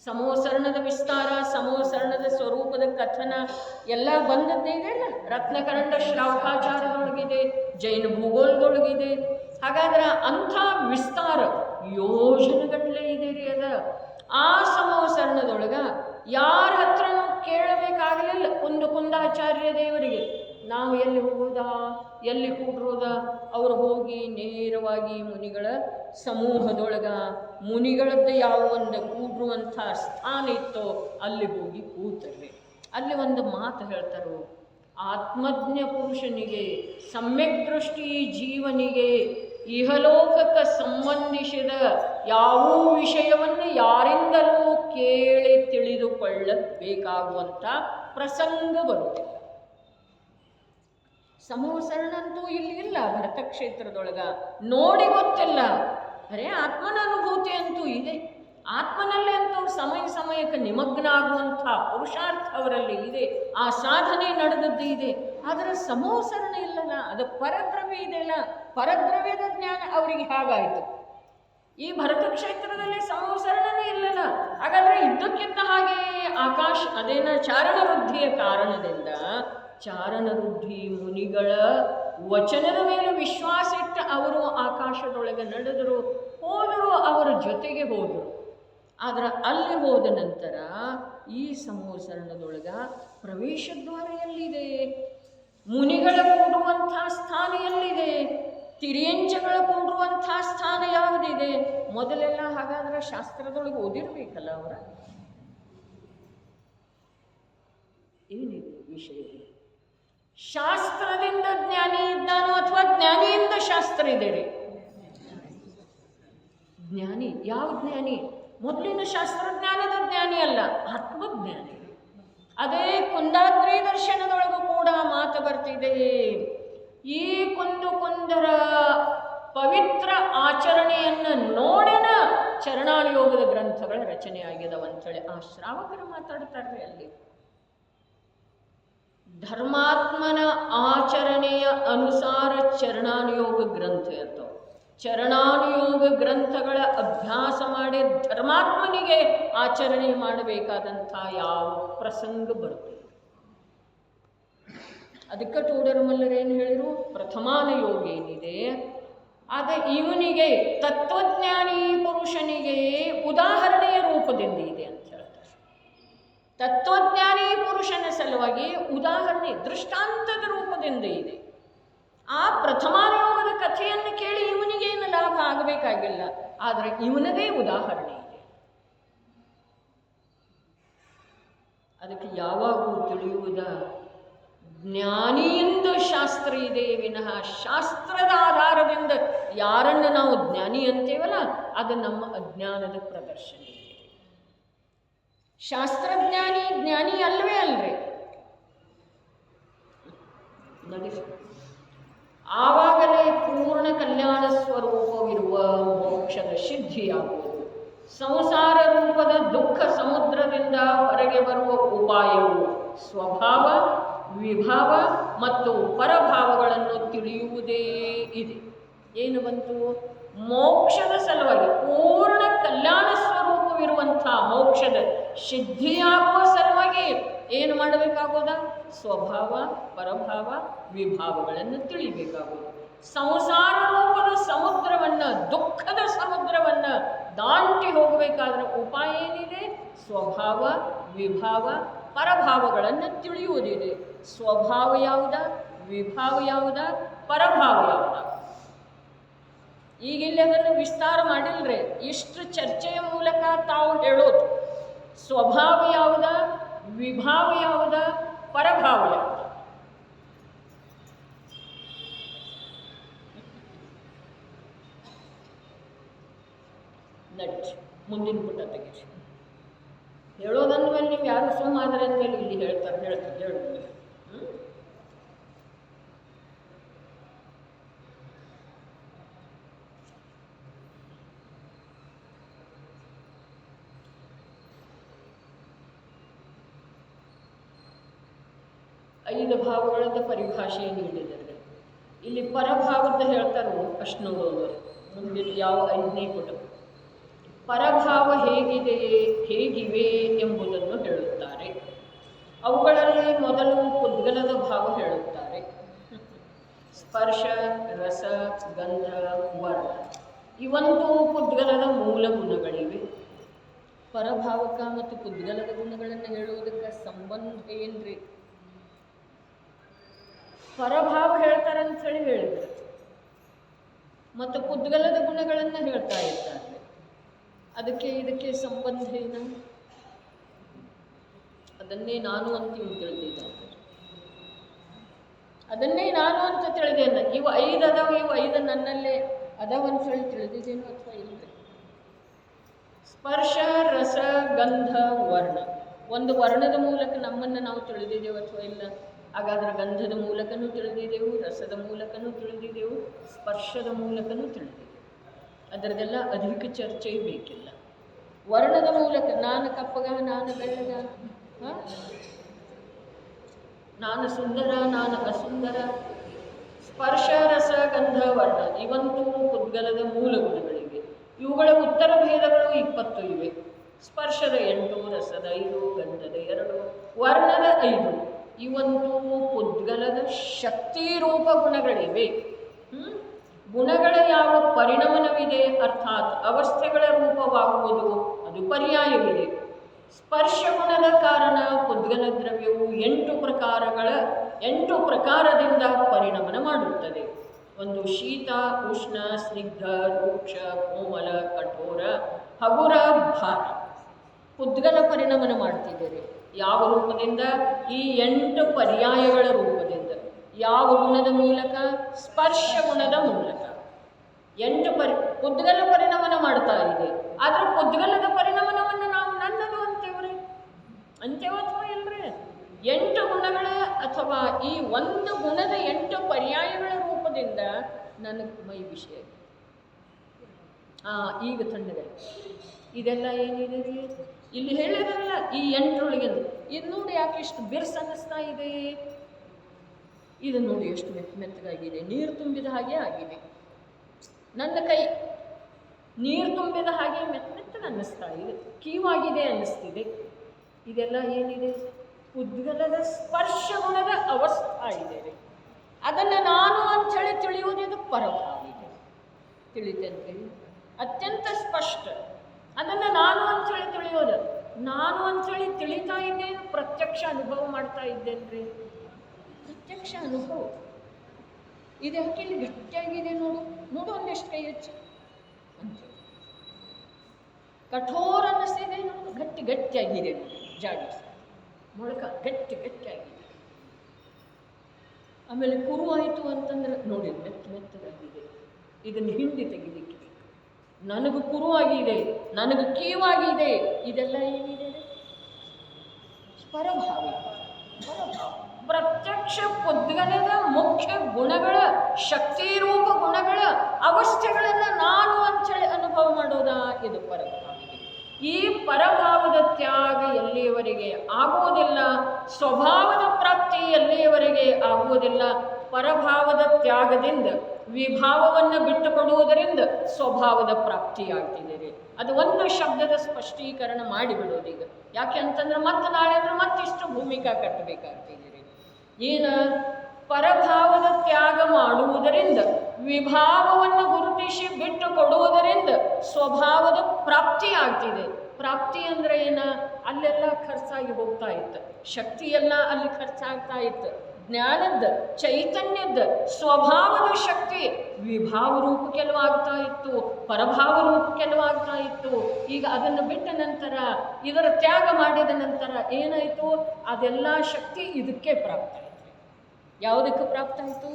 ಸಮೋಸರಣದ ವಿಸ್ತಾರ, ಸಮೋಸರಣದ ಸ್ವರೂಪದ ಕಥನ ಎಲ್ಲ ಬಂದದ್ದೇ ಇದೆಯಲ್ಲ. ರತ್ನಕರಂಡ ಶ್ರಾವಕಾಚಾರದೊಳಗಿದೆ, ಜೈನ ಭೂಗೋಳದೊಳಗಿದೆ. ಹಾಗಾದ್ರೆ ಅಂಥ ವಿಸ್ತಾರ ಯೋಜನೆಗಟ್ಟಲೆ ಇದೆ ರೀ ಅದ. ಆ ಸಮೋಸರಣದೊಳಗ ಯಾರ ಹತ್ರನೂ ಕೇಳಬೇಕಾಗಲಿಲ್ಲ. ಕುಂದಾಚಾರ್ಯ ದೇವರಿಗೆ ನಾವು ಎಲ್ಲಿ ಹೋಗೋದಾ, ಎಲ್ಲಿ ಕೂಡ್ರೋದಾ? ಅವರು ಹೋಗಿ ನೇರವಾಗಿ ಮುನಿಗಳ ಸಮೂಹದೊಳಗ ಮುನಿಗಳದ್ದು ಯಾವ ಒಂದು ಕೂಡ್ರುವಂಥ ಸ್ಥಾನ ಇತ್ತೋ ಅಲ್ಲಿ ಹೋಗಿ ಕೂತರ್ರಿ. ಅಲ್ಲಿ ಒಂದು ಮಾತು ಹೇಳ್ತಾರೋ, ಆತ್ಮಜ್ಞ ಪುರುಷನಿಗೆ, ಸಮ್ಯಕ್ ದೃಷ್ಟಿ ಜೀವನಿಗೆ ಇಹಲೋಕಕ್ಕೆ ಸಂಬಂಧಿಸಿದ ಯಾವ ವಿಷಯವನ್ನು ಯಾರಿಂದಲೂ ಕೇಳಿ ತಿಳಿದುಕೊಳ್ಳಬೇಕಾಗುವಂಥ ಪ್ರಸಂಗ ಬರುತ್ತಿಲ್ಲ. ಸಮೋಸರಣಂತೂ ಇಲ್ಲಿ ಇಲ್ಲ. ಭರತ ಕ್ಷೇತ್ರದೊಳಗ ನೋಡಿ ಗೊತ್ತಿಲ್ಲ, ಬರೇ ಆತ್ಮನ ಅನುಭೂತಿ ಅಂತೂ ಇದೆ. ಆತ್ಮನಲ್ಲೇ ಅಂತೂ ಸಮಯಕ್ಕೆ ನಿಮಗ್ನ ಆಗುವಂಥ ಪುರುಷಾರ್ಥ ಅವರಲ್ಲಿ ಇದೆ, ಆ ಸಾಧನೆ ನಡೆದದ್ದು ಇದೆ. ಆದರೆ ಸಮೋಸರಣ ಇಲ್ಲಲ್ಲ, ಅದು ಪರದ್ರವ್ಯ ಇದೆಯಲ್ಲ, ಪರದ್ರವ್ಯದ ಜ್ಞಾನ ಅವರಿಗೆ ಹಾಗಾಯಿತು. ಈ ಭರತ ಕ್ಷೇತ್ರದಲ್ಲಿ ಸಮೋಸರಣನೇ ಇಲ್ಲಲ್ಲ. ಹಾಗಾದರೆ ಇದ್ದಕ್ಕಿದ್ದ ಹಾಗೆ ಆಕಾಶ ಅದೇನ ಚಾರಣ ವೃದ್ಧಿಯ ಕಾರಣದಿಂದ ಚಾರಣ ವೃದ್ಧಿ ಮುನಿಗಳ ವಚನದ ಮೇಲೆ ವಿಶ್ವಾಸ ಇಟ್ಟು ಅವರು ಆಕಾಶದೊಳಗೆ ನಡೆದರು, ಹೋದರು, ಅವರ ಜೊತೆಗೆ ಹೋದರು. ಆದರೆ ಅಲ್ಲಿ ಹೋದ ನಂತರ ಈ ಸಮೋಸರಣದೊಳಗ ಪ್ರವೇಶ ದ್ವಾರ ಎಲ್ಲಿದೆ? ಮುನಿಗಳ ಕೂಡುವಂಥ ಸ್ಥಾನ ಎಲ್ಲಿದೆ? ತಿರಿಯಂಚಗಳ ಕೂಡುವಂಥ ಸ್ಥಾನ ಯಾವುದಿದೆ? ಮೊದಲೆಲ್ಲ ಹಾಗಾದ್ರೆ ಶಾಸ್ತ್ರದೊಳಗೆ ಓದಿರ್ಬೇಕಲ್ಲ ಅವರ. ಏನಿದೆ ವಿಷಯ? ಶಾಸ್ತ್ರದಿಂದ ಜ್ಞಾನಿ ಇದ್ದಾನೋ ಅಥವಾ ಜ್ಞಾನಿಯಿಂದ ಶಾಸ್ತ್ರ ಇದೆ ರೀ? ಜ್ಞಾನಿ. ಯಾವ ಜ್ಞಾನಿ? ಮೊದಲಿನ ಶಾಸ್ತ್ರಜ್ಞಾನದ ಜ್ಞಾನಿ ಅಲ್ಲ, ಆತ್ಮಜ್ಞಾನಿ. ಅದೇ ಕುಂದಾದ್ರಿ ದರ್ಶನದೊಳಗೂ ಕೂಡ ಮಾತು ಬರ್ತಿದೆ. ಈ ಕುಂದರ ಪವಿತ್ರ ಆಚರಣೆಯನ್ನು ನೋಡಿನ ಚರಣಾಯೋಗದ ಗ್ರಂಥಗಳ ರಚನೆ ಆಗ್ಯದವಂಥೇಳಿ ಆ ಶ್ರಾವಕರು ಮಾತಾಡ್ತಾರೆ. ಅಲ್ಲಿ ಧರ್ಮಾತ್ಮನ ಆಚರಣೆಯ ಅನುಸಾರ ಚರಣಾನುಯೋಗ ಗ್ರಂಥ ಇರ್ತವೆ. ಚರಣಾನುಯೋಗ ಗ್ರಂಥಗಳ ಅಭ್ಯಾಸ ಮಾಡಿ ಧರ್ಮಾತ್ಮನಿಗೆ ಆಚರಣೆ ಮಾಡಬೇಕಾದಂಥ ಯಾವ ಪ್ರಸಂಗ ಬರ್ತದೆ. ಅದಕ್ಕೆ ಟೂಡರ್ಮಲ್ಲರೇನು ಹೇಳಿದರು? ಪ್ರಥಮಾನುಯೋಗ ಏನಿದೆ ಆಗ ಇವನಿಗೆ ತತ್ವಜ್ಞಾನಿ ಪುರುಷನಿಗೆ ಉದಾಹರಣೆಯ ರೂಪದಿಂದ ಇದೆ ಅಂತ ಹೇಳ್ತಾರೆ. ತತ್ವಜ್ಞಾನಿ ಪುರುಷನ ಸಲುವಾಗಿ ಉದಾಹರಣೆ ದೃಷ್ಟಾಂತದ ರೂಪದಿಂದ ಇದೆ. ಆ ಪ್ರಥಮಾನುಯೋಗದ ಕಥೆಯನ್ನು ಕೇಳಿ ಇವನಿಗೇನು ಲಾಭ ಆಗಬೇಕಾಗಿಲ್ಲ, ಆದರೆ ಇವನದೇ ಉದಾಹರಣೆ ಇದೆ. ಅದಕ್ಕೆ ಯಾವಾಗೂ ತಿಳಿಯುವುದ ಜ್ಞಾನಿಯಿಂದ ಶಾಸ್ತ್ರ ಇದೆ ವಿನಃ ಶಾಸ್ತ್ರದ ಆಧಾರದಿಂದ ಯಾರನ್ನು ನಾವು ಜ್ಞಾನಿ ಅಂತೇವಲ್ಲ ಅದು ನಮ್ಮ ಅಜ್ಞಾನದ ಪ್ರದರ್ಶನ ಇದೆ. ಶಾಸ್ತ್ರಜ್ಞಾನಿ ಜ್ಞಾನಿ ಅಲ್ವೇ ಅಲ್ರಿ. ಆವಾಗಲೇ ಪೂರ್ಣ ಕಲ್ಯಾಣ ಸ್ವರೂಪವಿರುವ ಮೋಕ್ಷದ ಸಿದ್ಧಿಯಾಗುವುದು. ಸಂಸಾರ ರೂಪದ ದುಃಖ ಸಮುದ್ರದಿಂದ ಹೊರಗೆ ಬರುವ ಉಪಾಯವು ಸ್ವಭಾವ, ವಿಭಾವ ಮತ್ತು ಪರಭಾವಗಳನ್ನು ತಿಳಿಯುವುದೇ ಇದೆ. ಏನು ಬಂತು? ಮೋಕ್ಷದ ಸಲುವಾಗಿ ಪೂರ್ಣ ಕಲ್ಯಾಣ ಸ್ವರೂಪವಿರುವಂಥ ಮೋಕ್ಷದ ಸಿದ್ಧಿಯಾಗುವ ಸಲುವಾಗಿ ಏನು ಮಾಡಬೇಕಾಗೋದ? ಸ್ವಭಾವ, ಪರಭಾವ, ವಿಭಾವಗಳನ್ನು ತಿಳಿಬೇಕಾಗೋದು. ಸಂಸಾರ ರೂಪದ ಸಮುದ್ರವನ್ನು, ದುಃಖದ ಸಮುದ್ರವನ್ನು ದಾಟಿ ಹೋಗಬೇಕಾದ್ರೆ ಉಪಾಯ ಏನಿದೆ? ಸ್ವಭಾವ, ವಿಭಾವ, ಪರಭಾವಗಳನ್ನು ತಿಳಿಯುವುದಿದೆ. ಸ್ವಭಾವ ಯಾವುದ, ವಿಭಾವ ಯಾವುದ, ಪರಭಾವ ಯಾವುದ? ಈಗಿಲ್ಲಿ ಅದನ್ನು ವಿಸ್ತಾರ ಮಾಡಿಲ್ರಿ. ಇಷ್ಟು ಚರ್ಚೆಯ ಮೂಲಕ ತಾವು ಹೇಳೋದು ಸ್ವಭಾವ ಯಾವುದ, ವಿಭಾವ ಯಾವುದ, ಪರಭಾವ ಯಾವುದ? ನಟ್ ಮುಂದಿನ ಪುಟ ತೆಗೀರಿ. ಹೇಳೋದಂದ್ಮೇಲೆ ನೀವು ಯಾರು ಸುಮ್ಮಾದ್ರೆ ಅಂದಮೇಲೆ ಇಲ್ಲಿ ಹೇಳ್ತಾರೆ ಹೇಳೋದು. 5 ಭಾವಗಳದ ಪರಿಭಾಷೆಯನ್ನು ನೀಡಿದ್ದಾರೆ. ಇಲ್ಲಿ ಪರಭಾವದ ಹೇಳ್ತಾರೋ ಅಷ್ಟು ನೋಡೋದು. ಮುಂದಿನ ಯಾವ 5ನೇ ಪುಟ ಪರಭಾವ ಹೇಗಿವೆ ಎಂಬುದನ್ನು ಹೇಳುತ್ತಾರೆ. ಅವುಗಳಲ್ಲಿ ಮೊದಲು ಪುದ್ಗಲದ ಭಾವ ಹೇಳುತ್ತಾರೆ. ಸ್ಪರ್ಶ, ರಸ, ಗಂಧ, ವರ್ಣ ಇವಂತೂ ಪುದ್ಗಲದ ಮೂಲ ಗುಣಗಳಿವೆ. ಪರಭಾವಕ ಮತ್ತು ಪುದ್ಗಲದ ಗುಣಗಳನ್ನು ಹೇಳುವುದಕ್ಕೆ ಸಂಬಂಧ ಏನ್ರಿ? ಪರಭಾವ ಹೇಳ್ತಾರಂತ ಹೇಳಿ ಹೇಳಿದ್ರು, ಮತ್ತು ಪುದ್ಗಲದ ಗುಣಗಳನ್ನು ಹೇಳ್ತಾ ಇರ್ತಾರೆ. ಅದಕ್ಕೆ ಇದಕ್ಕೆ ಸಂಬಂಧ ಏನು? ಅದನ್ನೇ ನಾನು ಅಂತ ತಿಳಿದಿದ್ದೆ. ಅದನ್ನೇ ನಾನು ಅಂತ ತಿಳಿದೇನೆ. ಇವು 5 ಅದಾವ, ಇವು 5 ನನ್ನಲ್ಲೇ ಅದಾವಂತ ಹೇಳಿ ತಿಳಿದಿದ್ದೇನು ಅಥವಾ ಇಲ್ಲ? ಸ್ಪರ್ಶ, ರಸ, ಗಂಧ, ವರ್ಣ. ಒಂದು ವರ್ಣದ ಮೂಲಕ ನಮ್ಮನ್ನು ನಾವು ತಿಳಿದಿದ್ದೇವೆ ಅಥವಾ ಇಲ್ಲ? ಹಾಗಾದ್ರೆ ಗಂಧದ ಮೂಲಕನೂ ತಿಳಿದಿದ್ದೆವು, ರಸದ ಮೂಲಕನೂ ತಿಳಿದಿದ್ದೆವು, ಸ್ಪರ್ಶದ ಮೂಲಕನೂ ತಿಳಿದಿದ್ದೆವು. ಅದರದೆಲ್ಲ ಅಧಿಕ ಚರ್ಚೆ ಬೇಕಿಲ್ಲ. ವರ್ಣದ ಮೂಲಕ ನಾನು ಕಪ್ಪಗ, ನಾನು ಬೆಳ್ಳಗ, ನಾನು ಸುಂದರ, ನಾನು ಅಸುಂದರ. ಸ್ಪರ್ಶ, ರಸ, ಗಂಧ, ವರ್ಣ ಇವಂತೂ ಪುದ್ಗಲದ ಮೂಲ ಗುಣಗಳಿವೆ. ಇವುಗಳ ಉತ್ತರ ಭೇದಗಳು 20 ಇವೆ. ಸ್ಪರ್ಶದ 8, ರಸದ 5, ಗಂಧದ 2, ವರ್ಣದ 5 ಇವಂತೂ ಪುದ್ಗಲದ ಶಕ್ತಿರೂಪ ಗುಣಗಳಿವೆ. ಗುಣಗಳ ಯಾವ ಪರಿಣಮನವಿದೆ, ಅರ್ಥಾತ್ ಅವಸ್ಥೆಗಳ ರೂಪವಾಗುವುದು, ಅದು ಪರ್ಯಾಯವಿದೆ. ಸ್ಪರ್ಶ ಗುಣದ ಕಾರಣ ಪುದ್ಗಲ ದ್ರವ್ಯವು 8 ಪ್ರಕಾರದಿಂದ ಪರಿಣಮನ ಮಾಡುತ್ತದೆ. ಒಂದು ಶೀತ, ಉಷ್ಣ, ಸ್ನಿಗ್ಧ, ರೂಕ್ಷ, ಕೋಮಲ, ಕಠೋರ, ಹಗುರ, ಭಾರ. ಪುದ್ಗಲ ಪರಿಣಮನ ಮಾಡ್ತಿದ್ದೇವೆ. ಯಾವ ರೂಪದಿಂದ? ಈ 8 ಪರ್ಯಾಯಗಳ ರೂಪದಿಂದ. ಯಾವ ಗುಣದ ಮೂಲಕ? ಸ್ಪರ್ಶ ಗುಣದ ಮೂಲಕ. 8 ಪುದ್ಗಲ ಪರಿಣಮನ ಮಾಡ್ತಾ ಇದೆ. ಆದರೆ ಪುದ್ಗಲದ ಪರಿಣಮನವನ್ನು ನಾವು ನನ್ನದು ಅಂತೇವ ಅಥವಾ ಇಲ್ರಿ? 8 ಗುಣಗಳ ಅಥವಾ ಈ ಒಂದು ಗುಣದ 8 ಪರ್ಯಾಯಗಳ ರೂಪದಿಂದ ನನಗೆ ಮೈ ವಿಷಯ. ಈಗ ತಣ್ಣಗೆ ಇದೆಲ್ಲ ಏನಿದೆ ಇಲ್ಲಿ ಹೇಳಿದ್ರಲ್ಲ, ಈ 8ರೊಳಗೆ ಇದು ನೋಡಿ ಯಾಕೆ ಇಷ್ಟು ಬಿರ್ಸ್ ಅನ್ನಿಸ್ತಾ ಇದೆ? ಇದು ನೋಡಿ ಎಷ್ಟು ಮೆತ್ತಗಾಗಿದೆ, ನೀರು ತುಂಬಿದ ಹಾಗೆ ಆಗಿದೆ. ನನ್ನ ಕೈ ನೀರು ತುಂಬಿದ ಹಾಗೆ ಮೆತ್ತಗೆ ಅನ್ನಿಸ್ತಾ ಇದೆ, ಕೀವಾಗಿದೆ ಅನ್ನಿಸ್ತಿದೆ. ಇದೆಲ್ಲ ಏನಿದೆ? ಉದ್ಗಲದ ಸ್ಪರ್ಶ ಗುಣದ ಅವಸ್ಥಾ ಇದೆ. ಅದನ್ನು ನಾನು ಅಂಥೇಳಿ ತಿಳಿಯುವುದಿದು ಪರಭಾವ ಇದೆ. ತಿಳಿತೇನ್ರಿ? ಅತ್ಯಂತ ಸ್ಪಷ್ಟ. ಅದನ್ನು ನಾನು ಅಂಥೇಳಿ ತಿಳಿಯೋದು. ನಾನು ಅಂಥೇಳಿ ತಿಳಿತಾ ಇದ್ದೇನೆ, ಪ್ರತ್ಯಕ್ಷ ಅನುಭವ ಮಾಡ್ತಾ ಇದ್ದೇನ್ರಿ. ಪ್ರತ್ಯಕ್ಷ ಅನುಭವ ಇದು ಯಾಕೆ ಇಲ್ಲಿ ಗಟ್ಟಿಯಾಗಿದೆ ನೋಡು ಒಂದೆಷ್ಟು ಕೈ ಹೆಚ್ಚು ಅಂತ. ಕಠೋರ ಅನ್ನಿಸ್ತಿದೆ ನೋಡು, ಗಟ್ಟಿಯಾಗಿದೆ. ಜಾಡಿ ಮೊಳಕ ಗಟ್ಟಿಯಾಗಿದೆ. ಆಮೇಲೆ ಕುರುವಾಯಿತು ಅಂತಂದ್ರೆ ನೋಡಿ ಮೆತ್ತಗಾಗಿದೆ. ಇದನ್ನು ಹಿಂಡಿ ತೆಗಿಲಿಕ್ಕೆ ನನಗೂ ಕುರುವಾಗಿದೆ, ನನಗೂ ಕೀವಾಗಿದೆ. ಇದೆಲ್ಲ ಏನಿದೆ? ಪರಭಾವ. ಪ್ರತ್ಯಕ್ಷ ಪುದ್ಗಲದ ಮುಖ್ಯ ಗುಣಗಳ, ಶಕ್ತಿರೂಪ ಗುಣಗಳ ಅವಸ್ಥೆಗಳನ್ನು ನಾನು ಅಂಥೇಳಿ ಅನುಭವ ಮಾಡೋದಾ? ಇದು ಪರಭಾವ. ಈ ಪರಭಾವದ ತ್ಯಾಗ ಎಲ್ಲಿಯವರೆಗೆ ಆಗುವುದಿಲ್ಲ, ಸ್ವಭಾವದ ಪ್ರಾಪ್ತಿ ಎಲ್ಲಿಯವರೆಗೆ ಆಗುವುದಿಲ್ಲ. ಪರಭಾವದ ತ್ಯಾಗದಿಂದ ವಿಭಾವವನ್ನು ಬಿಟ್ಟುಕೊಡುವುದರಿಂದ ಸ್ವಭಾವದ ಪ್ರಾಪ್ತಿಯಾಗ್ತಿದೆ. ಅದು ಒಂದು ಶಬ್ದದ ಸ್ಪಷ್ಟೀಕರಣ ಮಾಡಿಬಿಡೋದು ಈಗ. ಯಾಕೆ ಅಂತಂದ್ರೆ ಮತ್ತೆ ನಾಳೆ ಅಂದ್ರೆ ಮತ್ತಿಷ್ಟು ಭೂಮಿಕಾ ಕಟ್ಟಬೇಕಾಗ್ತಿದೆ. ಏನ? ಪರಭಾವದ ತ್ಯಾಗ ಮಾಡುವುದರಿಂದ, ವಿಭಾವವನ್ನು ಗುರುತಿಸಿ ಬಿಟ್ಟು ಕೊಡುವುದರಿಂದ ಸ್ವಭಾವದ ಪ್ರಾಪ್ತಿ ಆಗ್ತಿದೆ. ಪ್ರಾಪ್ತಿ ಅಂದರೆ ಏನ? ಅಲ್ಲೆಲ್ಲ ಖರ್ಚಾಗಿ ಹೋಗ್ತಾ ಇತ್ತು, ಶಕ್ತಿಯೆಲ್ಲ ಅಲ್ಲಿ ಖರ್ಚಾಗ್ತಾ ಇತ್ತು. ಜ್ಞಾನದ, ಚೈತನ್ಯದ, ಸ್ವಭಾವದ ಶಕ್ತಿ ವಿಭಾವ ರೂಪ ಕೆಲವಾಗ್ತಾ ಇತ್ತು, ಪರಭಾವ ರೂಪ ಕೆಲವಾಗ್ತಾ ಇತ್ತು. ಈಗ ಅದನ್ನು ಬಿಟ್ಟ ನಂತರ, ಇದರ ತ್ಯಾಗ ಮಾಡಿದ ನಂತರ ಏನಾಯಿತು? ಅದೆಲ್ಲ ಶಕ್ತಿ ಇದಕ್ಕೆ ಪ್ರಾಪ್ತ ಆಯಿತು. ಯಾವುದಕ್ಕೆ ಪ್ರಾಪ್ತ ಆಯಿತು?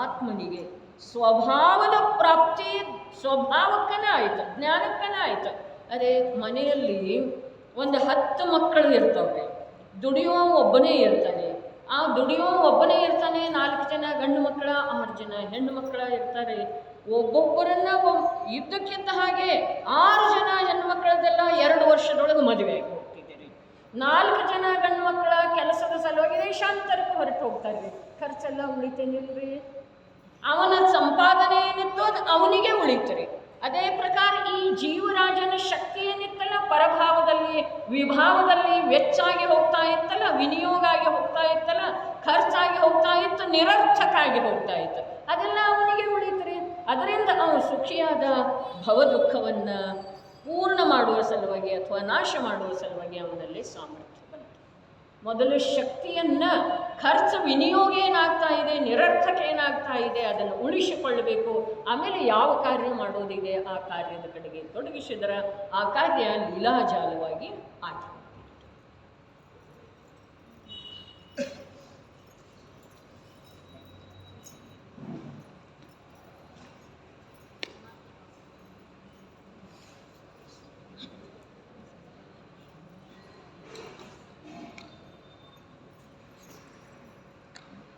ಆತ್ಮನಿಗೆ. ಸ್ವಭಾವದ ಪ್ರಾಪ್ತಿ ಸ್ವಭಾವಕ್ಕನೇ ಆಯಿತು, ಜ್ಞಾನಕ್ಕನೇ ಆಯಿತು. ಅದೇ ಮನೆಯಲ್ಲಿ ಒಂದು 10 ಮಕ್ಕಳು ಇರ್ತವೆ, ದುಡಿಯುವ ಒಬ್ಬನೇ ಇರ್ತಾನೆ. ಆ ದುಡಿಯುವ ಒಬ್ಬನೇ ಇರ್ತಾನೆ. 4 ಜನ ಗಂಡು ಮಕ್ಕಳ, 6 ಜನ ಹೆಣ್ಣು ಮಕ್ಕಳ ಇರ್ತಾರೆ. ಒಬ್ಬೊಬ್ಬರನ್ನ ಇದ್ದಕ್ಕಿದ್ದ ಹಾಗೆ 6 ಜನ ಹೆಣ್ಣು ಮಕ್ಕಳದೆಲ್ಲ 2 ವರ್ಷದೊಳಗೆ ಮದುವೆ ಆಗಿ ಹೋಗ್ತಿದ್ದೀರಿ. 4 ಜನ ಗಂಡು ಮಕ್ಕಳ ಕೆಲಸದ ಸಲುವಾಗಿ ದೇಶಾಂತರಕ್ಕೆ ಹೊರಟು ಹೋಗ್ತಾರೆ, ಖರ್ಚೆಲ್ಲ ಉಳಿತೇನಿಲ್ರಿ. ಅವನ ಸಂಪಾದನೆ ಏನಿತ್ತು ಅದು ಅವನಿಗೆ ಉಳಿತ್ರಿ. ಅದೇ ಪ್ರಕಾರ ಈ ಜೀವರಾಜನ ಶಕ್ತಿ ಏನಿತ್ತಲ್ಲ, ಪರಭಾವದಲ್ಲಿ ವಿಭಾವದಲ್ಲಿ ವೆಚ್ಚಾಗಿ ಹೋಗ್ತಾ ಇತ್ತಲ್ಲ, ವಿನಿಯೋಗ ಆಗಿ ಹೋಗ್ತಾ ಇತ್ತಲ್ಲ, ಖರ್ಚಾಗಿ ಹೋಗ್ತಾ ಇತ್ತು, ನಿರರ್ಥಕಾಗಿ ಹೋಗ್ತಾ ಇತ್ತು, ಅದೆಲ್ಲ ಅವನಿಗೆ ಉಳಿತ್ರಿ. ಅದರಿಂದ ಅವನು ಸುಖಿಯಾದ ಭವ ದುಃಖವನ್ನು ಪೂರ್ಣ ಮಾಡುವ ಸಲುವಾಗಿ ಅಥವಾ ನಾಶ ಮಾಡುವ ಸಲುವಾಗಿ ಅವನಲ್ಲಿ ಸಾಮರ್ಥ್ಯ ಬಂತು. ಮೊದಲು ಶಕ್ತಿಯನ್ನು ಖರ್ಚು ವಿನಿಯೋಗ ಏನಾಗ್ತಾ ಇದೆ, ನಿರರ್ಥಕ ಏನಾಗ್ತಾ ಇದೆ ಅದನ್ನು ಉಳಿಸಿಕೊಳ್ಳಬೇಕು. ಆಮೇಲೆ ಯಾವ ಕಾರ್ಯ ಮಾಡೋದಿದೆ ಆ ಕಾರ್ಯದ ಕಡೆಗೆ ತೊಡಗಿಸಿದರೆ ಆ ಕಾರ್ಯ ಲೀಲಾಜಾಲವಾಗಿ ಆಗಿದೆ.